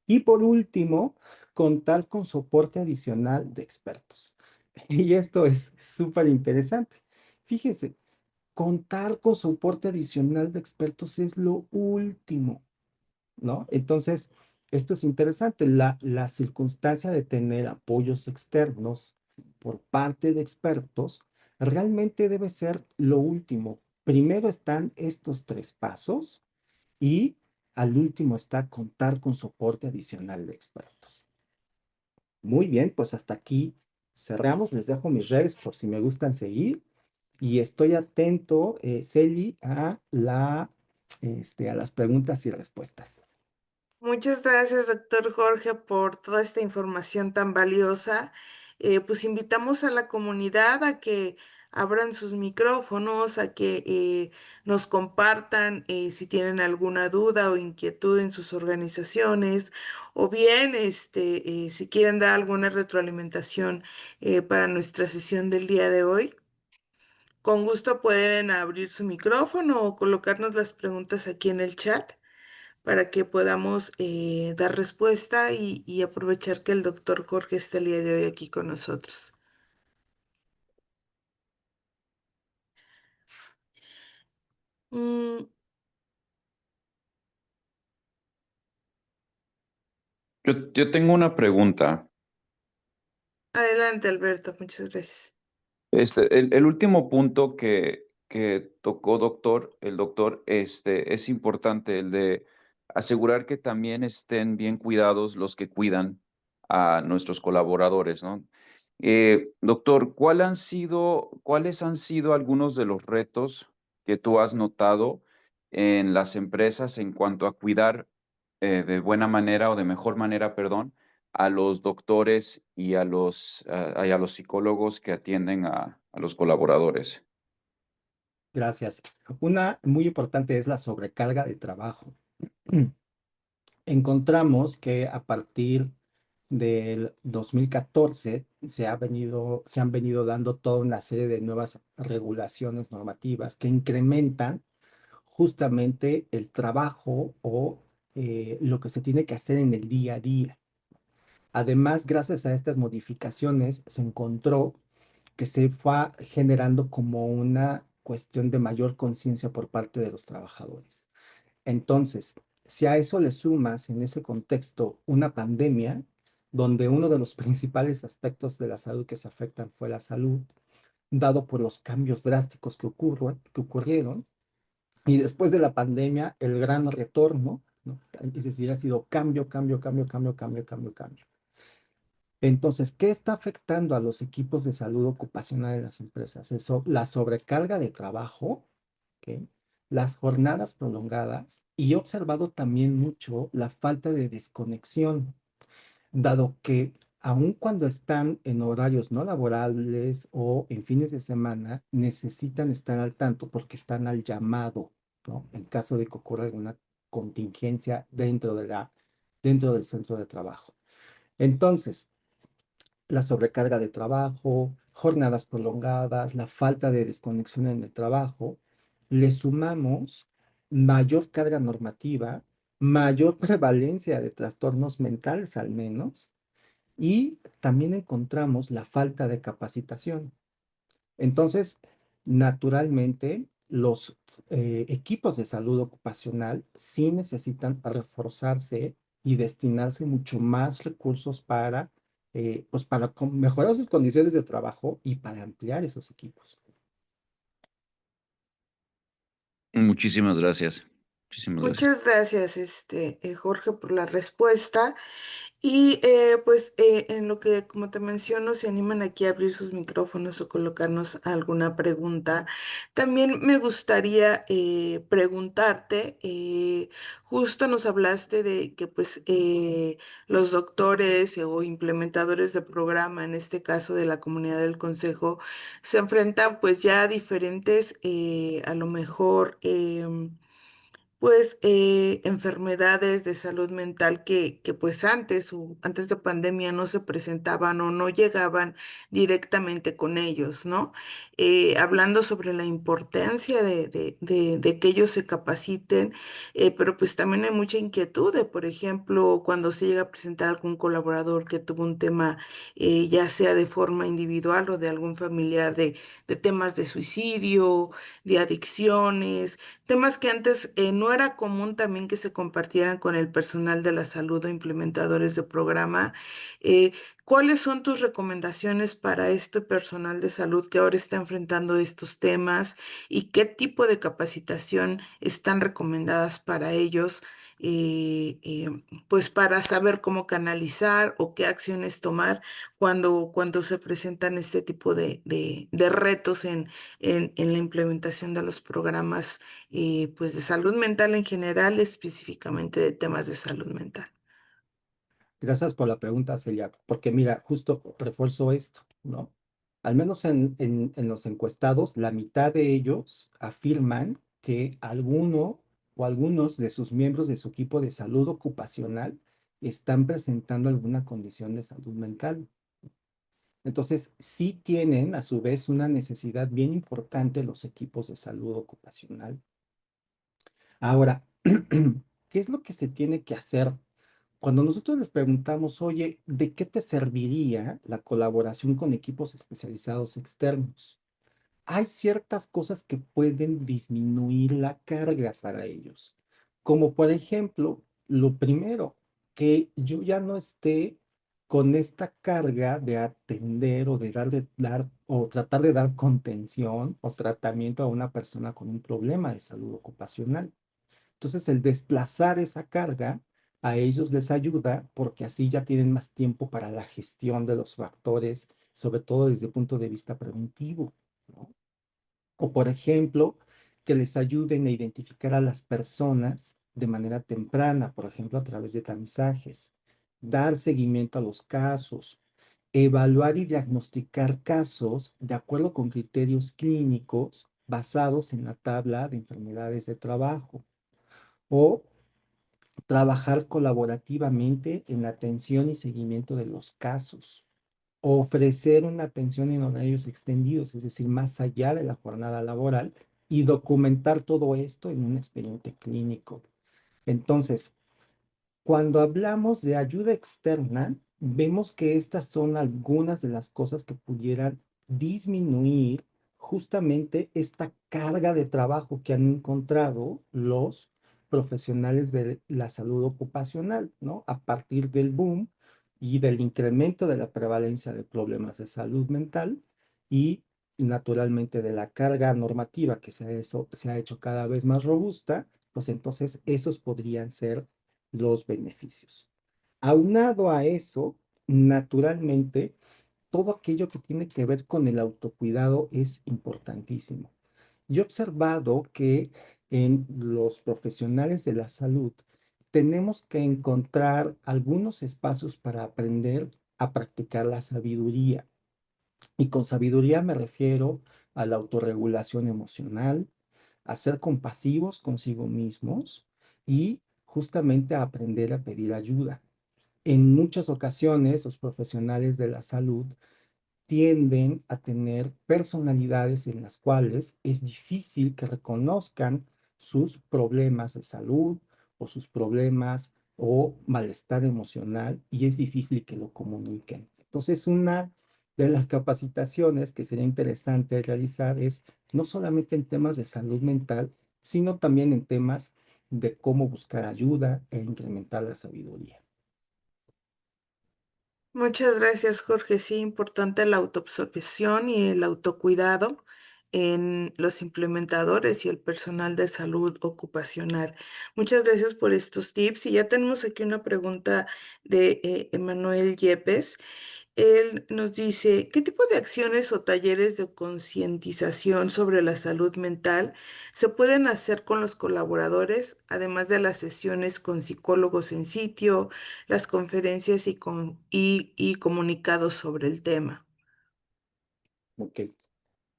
Y por último, contar con soporte adicional de expertos. Y esto es súper interesante. Fíjense, contar con soporte adicional de expertos es lo último, ¿no? Entonces, esto es interesante. La circunstancia de tener apoyos externos por parte de expertos realmente debe ser lo último. Primero están estos tres pasos y al último está contar con soporte adicional de expertos. Muy bien, pues hasta aquí cerramos. Les dejo mis redes por si me gustan seguir. Y estoy atento, Celi, a las preguntas y respuestas. Muchas gracias, doctor Jorge, por toda esta información tan valiosa. Pues invitamos a la comunidad a que abran sus micrófonos, a que nos compartan si tienen alguna duda o inquietud en sus organizaciones, o bien si quieren dar alguna retroalimentación para nuestra sesión del día de hoy. Con gusto pueden abrir su micrófono o colocarnos las preguntas aquí en el chat para que podamos dar respuesta y aprovechar que el doctor Jorge está el día de hoy aquí con nosotros. Mm, Yo tengo una pregunta. adelante, Alberto, muchas gracias. El último punto que tocó el doctor, es importante el de asegurar que también estén bien cuidados los que cuidan a nuestros colaboradores, ¿no? Doctor, ¿cuáles han sido algunos de los retos que tú has notado en las empresas en cuanto a cuidar de buena manera o de mejor manera, perdón, a los doctores y a los psicólogos que atienden a los colaboradores? Gracias. Una muy importante es la sobrecarga de trabajo. Encontramos que a partir del 2014 se han venido dando toda una serie de nuevas regulaciones normativas que incrementan justamente el trabajo o lo que se tiene que hacer en el día a día. Además, gracias a estas modificaciones, se encontró que se fue generando como una cuestión de mayor conciencia por parte de los trabajadores. Entonces, si a eso le sumas en ese contexto una pandemia, donde uno de los principales aspectos de la salud que se afectan fue la salud, dado por los cambios drásticos que ocurrieron, y después de la pandemia, el gran retorno, ¿no? Es decir, ha sido cambio, cambio, cambio, cambio, cambio, cambio, cambio. Entonces, ¿qué está afectando a los equipos de salud ocupacional en las empresas? Eso, la sobrecarga de trabajo, ¿ok? Las jornadas prolongadas y he observado también mucho la falta de desconexión, dado que aun cuando están en horarios no laborables o en fines de semana, necesitan estar al tanto porque están al llamado, ¿no? En caso de que ocurra alguna contingencia dentro del centro de trabajo. Entonces, la sobrecarga de trabajo, jornadas prolongadas, la falta de desconexión en el trabajo, le sumamos mayor carga normativa, mayor prevalencia de trastornos mentales al menos, y también encontramos la falta de capacitación. Entonces, naturalmente, los equipos de salud ocupacional sí necesitan reforzarse y destinarse mucho más recursos pues para mejorar sus condiciones de trabajo y para ampliar esos equipos. Muchísimas gracias. Muchísimas gracias. Muchas gracias, Jorge, por la respuesta. Y pues en lo que, como te menciono, se animan aquí a abrir sus micrófonos o colocarnos alguna pregunta. También me gustaría preguntarte, justo nos hablaste de que pues los doctores o implementadores de programa, en este caso de la comunidad del consejo, se enfrentan pues ya a diferentes, a lo mejor pues enfermedades de salud mental que pues antes o antes de pandemia no se presentaban o no llegaban directamente con ellos, ¿no? Hablando sobre la importancia de que ellos se capaciten, pero pues también hay mucha inquietud de, por ejemplo, cuando se llega a presentar algún colaborador que tuvo un tema, ya sea de forma individual o de algún familiar de temas de suicidio, de adicciones, temas que antes no era común también que se compartieran con el personal de la salud o implementadores de programa. Eh, ¿Cuáles son tus recomendaciones para este personal de salud que ahora está enfrentando estos temas y qué tipo de capacitación están recomendadas para ellos? Pues para saber cómo canalizar o qué acciones tomar cuando se presentan este tipo de retos en la implementación de los programas pues de salud mental en general, específicamente de temas de salud mental. Gracias por la pregunta, Celia, porque mira, justo refuerzo esto, ¿no? Al menos en los encuestados, la mitad de ellos afirman que alguno o algunos de sus miembros de su equipo de salud ocupacional están presentando alguna condición de salud mental. Entonces, sí tienen a su vez una necesidad bien importante los equipos de salud ocupacional. Ahora, ¿qué es lo que se tiene que hacer? Cuando nosotros les preguntamos, oye, ¿de qué te serviría la colaboración con equipos especializados externos? Hay ciertas cosas que pueden disminuir la carga para ellos. Como por ejemplo, lo primero, que yo ya no esté con esta carga de atender o de dar o tratar de dar contención o tratamiento a una persona con un problema de salud ocupacional. Entonces, el desplazar esa carga a ellos les ayuda porque así ya tienen más tiempo para la gestión de los factores, sobre todo desde el punto de vista preventivo, ¿no? O, por ejemplo, que les ayuden a identificar a las personas de manera temprana, por ejemplo, a través de tamizajes, dar seguimiento a los casos, evaluar y diagnosticar casos de acuerdo con criterios clínicos basados en la tabla de enfermedades de trabajo, o trabajar colaborativamente en la atención y seguimiento de los casos, ofrecer una atención en horarios extendidos, es decir, más allá de la jornada laboral, y documentar todo esto en un expediente clínico. Entonces, cuando hablamos de ayuda externa, vemos que estas son algunas de las cosas que pudieran disminuir justamente esta carga de trabajo que han encontrado los profesionales de la salud ocupacional, ¿no? A partir del boom y del incremento de la prevalencia de problemas de salud mental y naturalmente de la carga normativa que se ha hecho cada vez más robusta, pues entonces esos podrían ser los beneficios. Aunado a eso, naturalmente, todo aquello que tiene que ver con el autocuidado es importantísimo. Yo he observado que en los profesionales de la salud tenemos que encontrar algunos espacios para aprender a practicar la sabiduría. Y con sabiduría me refiero a la autorregulación emocional, a ser compasivos consigo mismos y justamente a aprender a pedir ayuda. En muchas ocasiones, los profesionales de la salud tienden a tener personalidades en las cuales es difícil que reconozcan sus problemas de salud o sus problemas o malestar emocional y es difícil que lo comuniquen. Entonces, una de las capacitaciones que sería interesante realizar es no solamente en temas de salud mental, sino también en temas de cómo buscar ayuda e incrementar la sabiduría. Muchas gracias, Jorge. Sí, importante la autoobservación y el autocuidado en los implementadores y el personal de salud ocupacional. Muchas gracias por estos tips. Y ya tenemos aquí una pregunta de Emanuel Yepes. Él nos dice, ¿qué tipo de acciones o talleres de concientización sobre la salud mental se pueden hacer con los colaboradores, además de las sesiones con psicólogos en sitio, las conferencias y comunicados sobre el tema? Ok.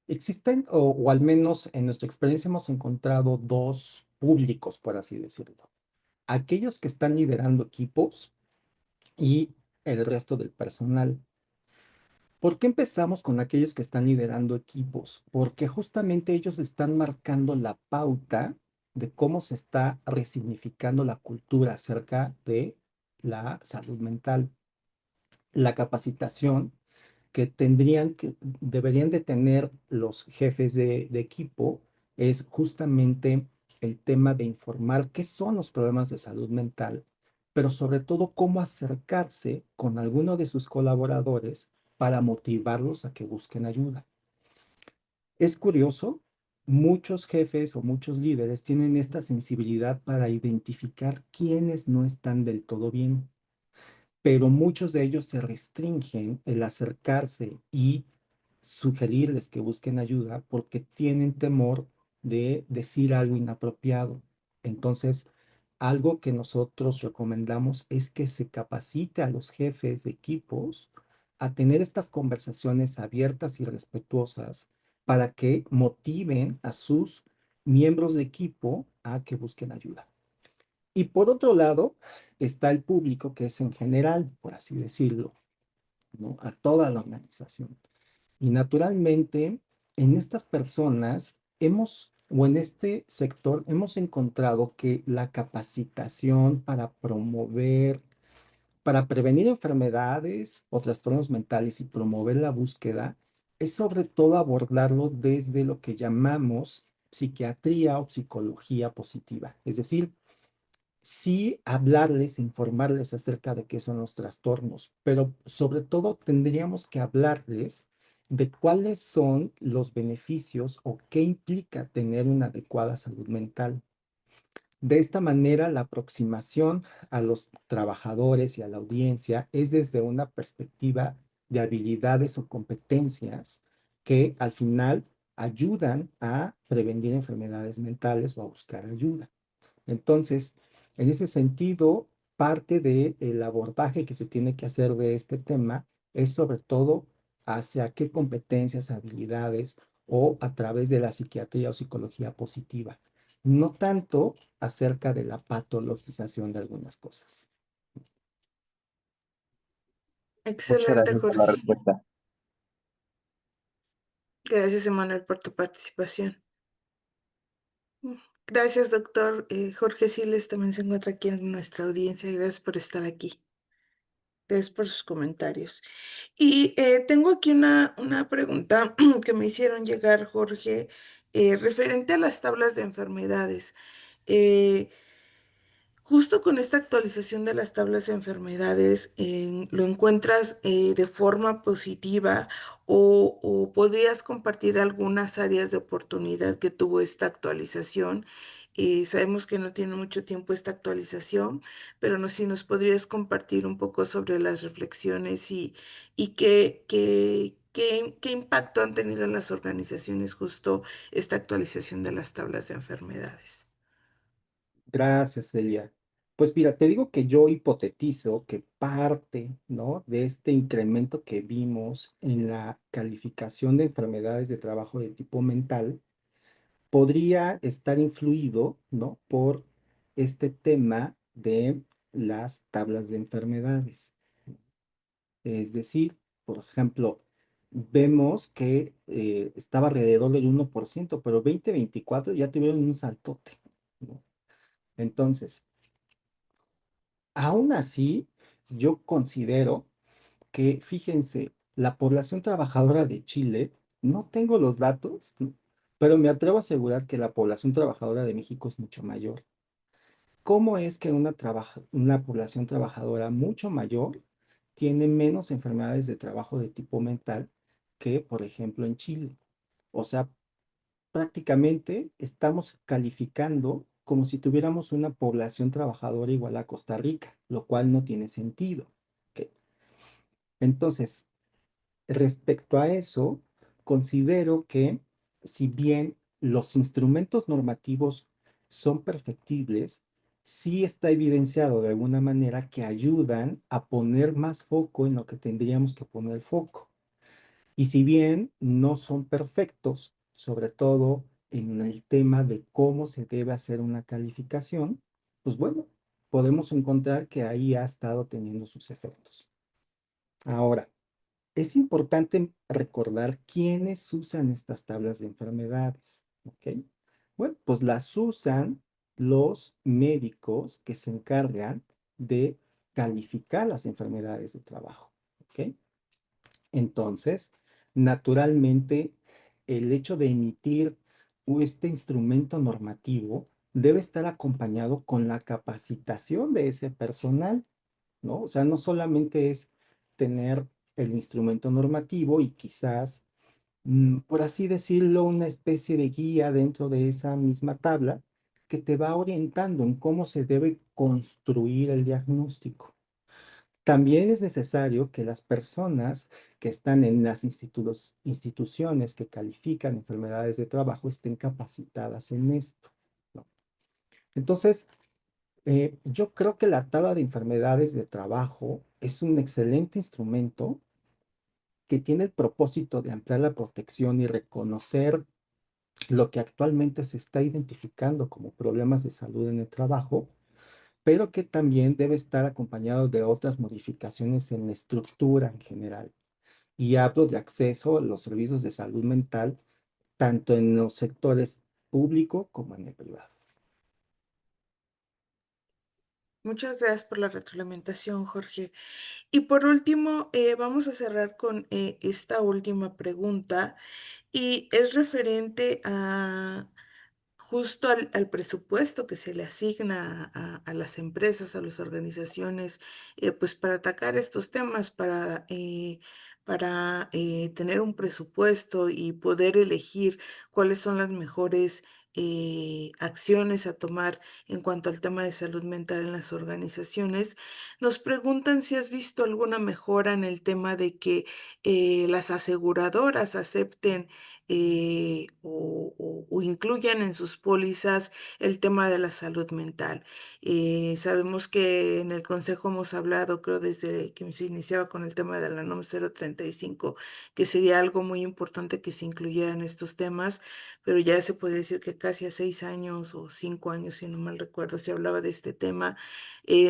Existen, o al menos en nuestra experiencia hemos encontrado dos públicos, por así decirlo. Aquellos que están liderando equipos y el resto del personal. ¿Por qué empezamos con aquellos que están liderando equipos? Porque justamente ellos están marcando la pauta de cómo se está resignificando la cultura acerca de la salud mental. La capacitación que deberían de tener los jefes de equipo es justamente el tema de informar qué son los problemas de salud mental, pero sobre todo cómo acercarse con alguno de sus colaboradores para motivarlos a que busquen ayuda. Es curioso, muchos jefes o muchos líderes tienen esta sensibilidad para identificar quiénes no están del todo bien, pero muchos de ellos se restringen el acercarse y sugerirles que busquen ayuda porque tienen temor de decir algo inapropiado. Entonces, algo que nosotros recomendamos es que se capacite a los jefes de equipos a tener estas conversaciones abiertas y respetuosas para que motiven a sus miembros de equipo a que busquen ayuda. Y por otro lado, está el público, que es en general, por así decirlo, ¿no? A toda la organización. Y naturalmente, en estas personas o en este sector, hemos encontrado que la capacitación para promover, para prevenir enfermedades o trastornos mentales y promover la búsqueda, es sobre todo abordarlo desde lo que llamamos psiquiatría o psicología positiva. Es decir, sí hablarles, informarles acerca de qué son los trastornos, pero sobre todo tendríamos que hablarles de cuáles son los beneficios o qué implica tener una adecuada salud mental. De esta manera, la aproximación a los trabajadores y a la audiencia es desde una perspectiva de habilidades o competencias que al final ayudan a prevenir enfermedades mentales o a buscar ayuda. Entonces, en ese sentido, parte del abordaje que se tiene que hacer de este tema es sobre todo hacia qué competencias, habilidades o a través de la psiquiatría o psicología positiva, no tanto acerca de la patologización de algunas cosas. Muchas Excelente, gracias por la Jorge. respuesta. Gracias, Emanuel, por tu participación. Mm. Gracias, doctor. Jorge Siles también se encuentra aquí en nuestra audiencia. Gracias por estar aquí. Gracias por sus comentarios. Y tengo aquí una pregunta que me hicieron llegar, Jorge, referente a las tablas de enfermedades. Eh, Justo con esta actualización de las tablas de enfermedades, ¿lo encuentras de forma positiva o podrías compartir algunas áreas de oportunidad que tuvo esta actualización? Sabemos que no tiene mucho tiempo esta actualización, pero no, si nos podrías compartir un poco sobre las reflexiones y qué impacto han tenido en las organizaciones justo esta actualización de las tablas de enfermedades. Gracias, Celia. Pues mira, te digo que yo hipotetizo que parte, ¿no?, de este incremento que vimos en la calificación de enfermedades de trabajo de tipo mental podría estar influido, ¿no?, por este tema de las tablas de enfermedades. Es decir, por ejemplo, vemos que estaba alrededor del 1%, pero 2024 ya tuvieron un saltote, ¿no? Entonces, aún así, yo considero que, fíjense, la población trabajadora de Chile, no tengo los datos, ¿no?, pero me atrevo a asegurar que la población trabajadora de México es mucho mayor. ¿Cómo es que una población trabajadora mucho mayor tiene menos enfermedades de trabajo de tipo mental que, por ejemplo, en Chile? O sea, prácticamente estamos calificando como si tuviéramos una población trabajadora igual a Costa Rica, lo cual no tiene sentido. ¿Ok? Entonces, respecto a eso, considero que si bien los instrumentos normativos son perfectibles, sí está evidenciado de alguna manera que ayudan a poner más foco en lo que tendríamos que poner foco. Y si bien no son perfectos, sobre todo en el tema de cómo se debe hacer una calificación, pues bueno, podemos encontrar que ahí ha estado teniendo sus efectos. Ahora, es importante recordar quiénes usan estas tablas de enfermedades, ¿ok? Bueno, pues las usan los médicos que se encargan de calificar las enfermedades de trabajo, ¿ok? Entonces, naturalmente, el hecho de emitir este instrumento normativo debe estar acompañado con la capacitación de ese personal, ¿no? O sea, no solamente es tener el instrumento normativo y quizás, por así decirlo, una especie de guía dentro de esa misma tabla que te va orientando en cómo se debe construir el diagnóstico. También es necesario que las personas que están en las instituciones que califican enfermedades de trabajo estén capacitadas en esto, ¿no? Entonces, yo creo que la tabla de enfermedades de trabajo es un excelente instrumento que tiene el propósito de ampliar la protección y reconocer lo que actualmente se está identificando como problemas de salud en el trabajo, pero que también debe estar acompañado de otras modificaciones en la estructura en general. Y hablo de acceso a los servicios de salud mental, tanto en los sectores público como en el privado. Muchas gracias por la retroalimentación, Jorge. Y por último, vamos a cerrar con esta última pregunta y es referente a justo al presupuesto que se le asigna a las empresas, a las organizaciones, pues para atacar estos temas, para para tener un presupuesto y poder elegir cuáles son las mejores acciones a tomar en cuanto al tema de salud mental en las organizaciones. Nos preguntan si has visto alguna mejora en el tema de que las aseguradoras acepten o incluyan en sus pólizas el tema de la salud mental. Sabemos que en el Consejo hemos hablado, creo, desde que se iniciaba con el tema de la NOM 035, que sería algo muy importante que se incluyeran estos temas, pero ya se puede decir que casi a 6 años o 5 años, si no mal recuerdo, se hablaba de este tema.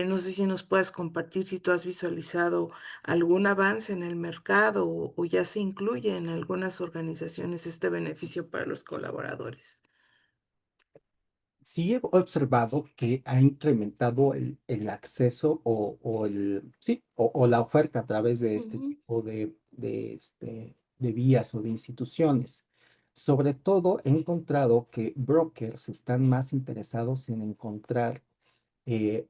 No sé si nos puedas compartir si tú has visualizado algún avance en el mercado o ya se incluye en algunas organizaciones este beneficio para los colaboradores. Sí he observado que ha incrementado el acceso sí, o la oferta a través de este Ujú. tipo de vías o de instituciones. Sobre todo he encontrado que brokers están más interesados en encontrar eh,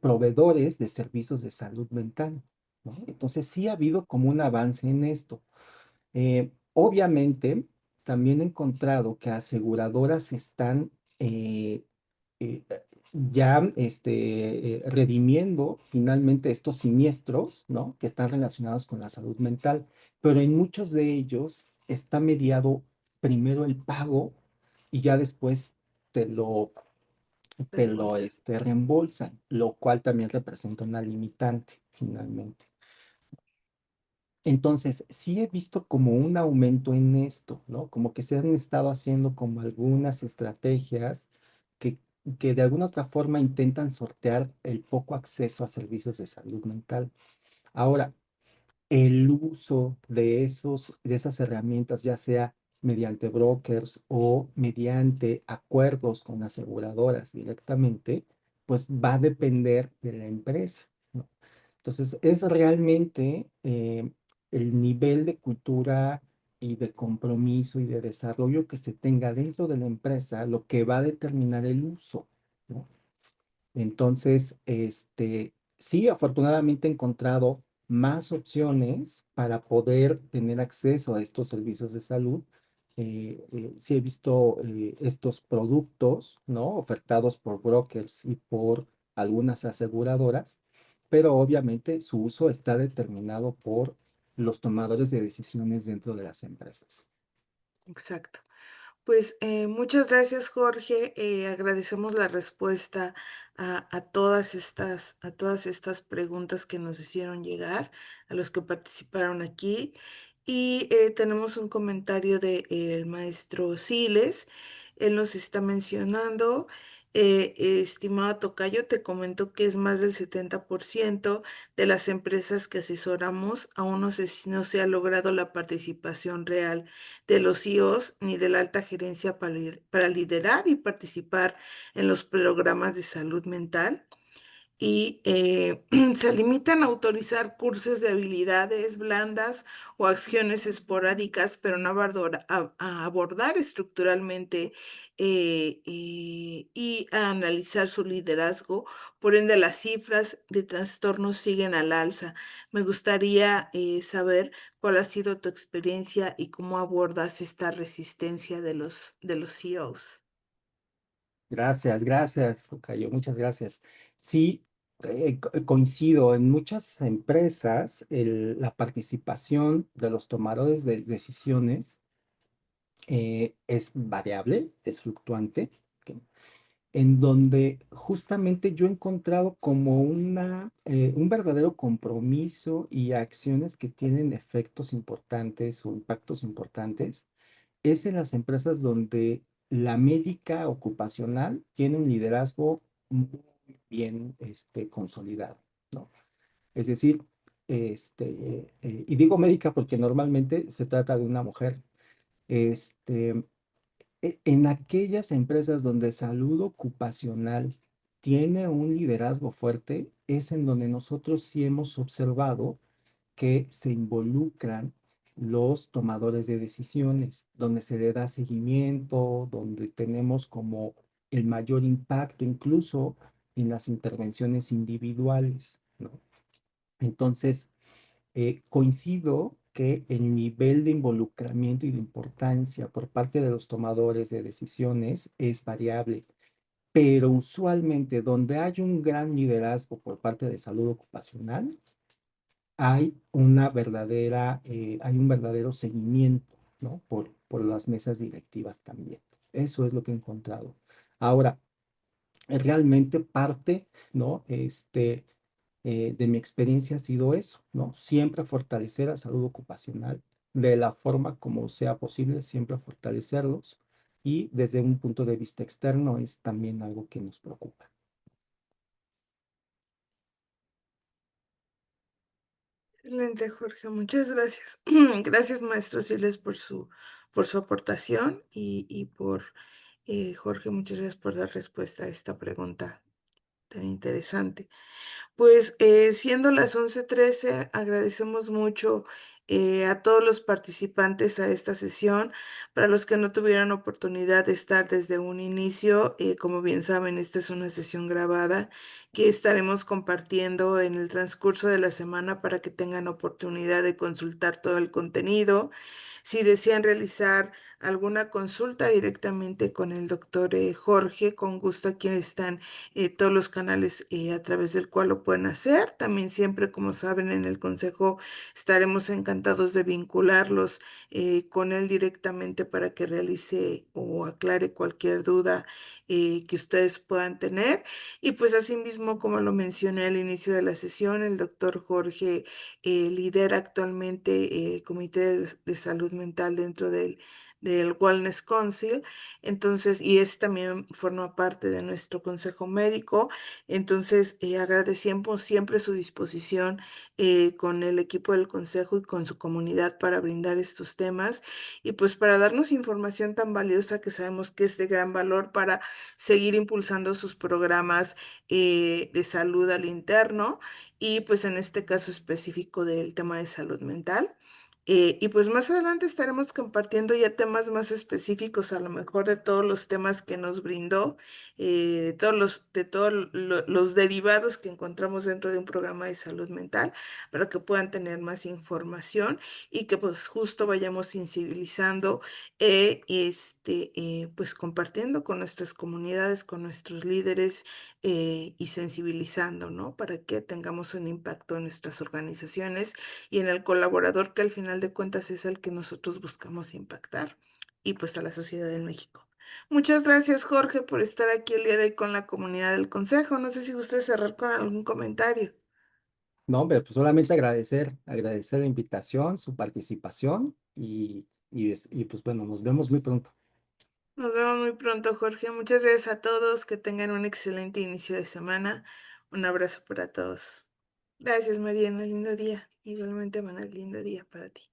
proveedores de servicios de salud mental, ¿no? Entonces sí ha habido como un avance en esto. Obviamente, también he encontrado que aseguradoras están eh, ya redimiendo finalmente estos siniestros, ¿no? Que están relacionados con la salud mental, pero en muchos de ellos está mediado primero el pago y ya después te lo, Reembolso. reembolsan, lo cual también representa una limitante finalmente. Entonces, sí he visto como un aumento en esto, ¿no? Como que se han estado haciendo como algunas estrategias que, que de alguna otra forma intentan sortear el poco acceso a servicios de salud mental. Ahora, el uso de esas herramientas, ya sea mediante brokers o mediante acuerdos con aseguradoras directamente, pues va a depender de la empresa, ¿no? Entonces, es realmente el nivel de cultura y de compromiso y de desarrollo que se tenga dentro de la empresa lo que va a determinar el uso, ¿no? Entonces, sí, afortunadamente he encontrado más opciones para poder tener acceso a estos servicios de salud. Sí he visto estos productos, ¿no? Ofertados por brokers y por algunas aseguradoras, pero obviamente su uso está determinado por los tomadores de decisiones dentro de las empresas. Exacto. Pues muchas gracias, Jorge. Agradecemos la respuesta a todas estas preguntas que nos hicieron llegar, a los que participaron aquí. Y tenemos un comentario del maestro Siles. Él nos está mencionando, estimado Tocayo, te comento que es más del 70% de las empresas que asesoramos, aún no se ha logrado la participación real de los CEOs ni de la alta gerencia para liderar y participar en los programas de salud mental y se limitan a autorizar cursos de habilidades blandas o acciones esporádicas, pero no a abordar estructuralmente y a analizar su liderazgo. Por ende, las cifras de trastornos siguen al alza. Me gustaría saber cuál ha sido tu experiencia y cómo abordas esta resistencia de los CEOs. Gracias, gracias, Tocayo, muchas gracias. Sí, coincido, en muchas empresas la participación de los tomadores de decisiones es variable, es fluctuante, ¿ok? En donde justamente yo he encontrado como un verdadero compromiso y acciones que tienen efectos importantes o impactos importantes es en las empresas donde la médica ocupacional tiene un liderazgo muy bien consolidado, ¿no? Es decir, y digo médica porque normalmente se trata de una mujer. este, en aquellas empresas donde salud ocupacional tiene un liderazgo fuerte, es en donde nosotros sí hemos observado que se involucran los tomadores de decisiones, donde se le da seguimiento, donde tenemos como el mayor impacto incluso en las intervenciones individuales, ¿no? Entonces, coincido que el nivel de involucramiento y de importancia por parte de los tomadores de decisiones es variable, pero usualmente donde hay un gran liderazgo por parte de salud ocupacional, hay un verdadero seguimiento, ¿no? Por las mesas directivas también. Eso es lo que he encontrado. Ahora, realmente parte, ¿no? De mi experiencia ha sido eso, ¿no? Siempre fortalecer la salud ocupacional de la forma como sea posible, siempre fortalecerlos y desde un punto de vista externo es también algo que nos preocupa. Excelente, Jorge, muchas gracias. Gracias, maestro Siles, por su aportación y por, Jorge, muchas gracias por dar respuesta a esta pregunta tan interesante. Pues siendo las 11:13, agradecemos mucho a todos los participantes a esta sesión. Para los que no tuvieron oportunidad de estar desde un inicio, como bien saben, esta es una sesión grabada que estaremos compartiendo en el transcurso de la semana para que tengan oportunidad de consultar todo el contenido. Si desean realizar alguna consulta directamente con el doctor Jorge, con gusto aquí están todos los canales a través del cual lo pueden hacer. También siempre, como saben, en el consejo estaremos encantados de vincularlos con él directamente para que realice o aclare cualquier duda que ustedes puedan tener. Y pues asimismo, como lo mencioné al inicio de la sesión, el doctor Jorge lidera actualmente el Comité de Salud Mental dentro del Wellness Council. Entonces, y es también forma parte de nuestro consejo médico. Entonces, agradecemos siempre su disposición con el equipo del consejo y con su comunidad para brindar estos temas y pues para darnos información tan valiosa que sabemos que es de gran valor para seguir impulsando sus programas de salud al interno y pues en este caso específico del tema de salud mental. Y pues más adelante estaremos compartiendo ya temas más específicos, a lo mejor de todos los temas que nos brindó, de todos los derivados que encontramos dentro de un programa de salud mental, para que puedan tener más información y que pues justo vayamos sensibilizando, pues compartiendo con nuestras comunidades, con nuestros líderes y sensibilizando, ¿no? Para que tengamos un impacto en nuestras organizaciones y en el colaborador que al final de cuentas es el que nosotros buscamos impactar y pues a la sociedad en México. Muchas gracias, Jorge, por estar aquí el día de hoy con la comunidad del consejo. No sé si usted cerrar con algún comentario. No, hombre, pues solamente agradecer la invitación, su participación y pues bueno, nos vemos muy pronto. Nos vemos muy pronto, Jorge. Muchas gracias a todos. Que tengan un excelente inicio de semana. Un abrazo para todos. Gracias, Mariana. Lindo día. Igualmente, Manuel, lindo día para ti.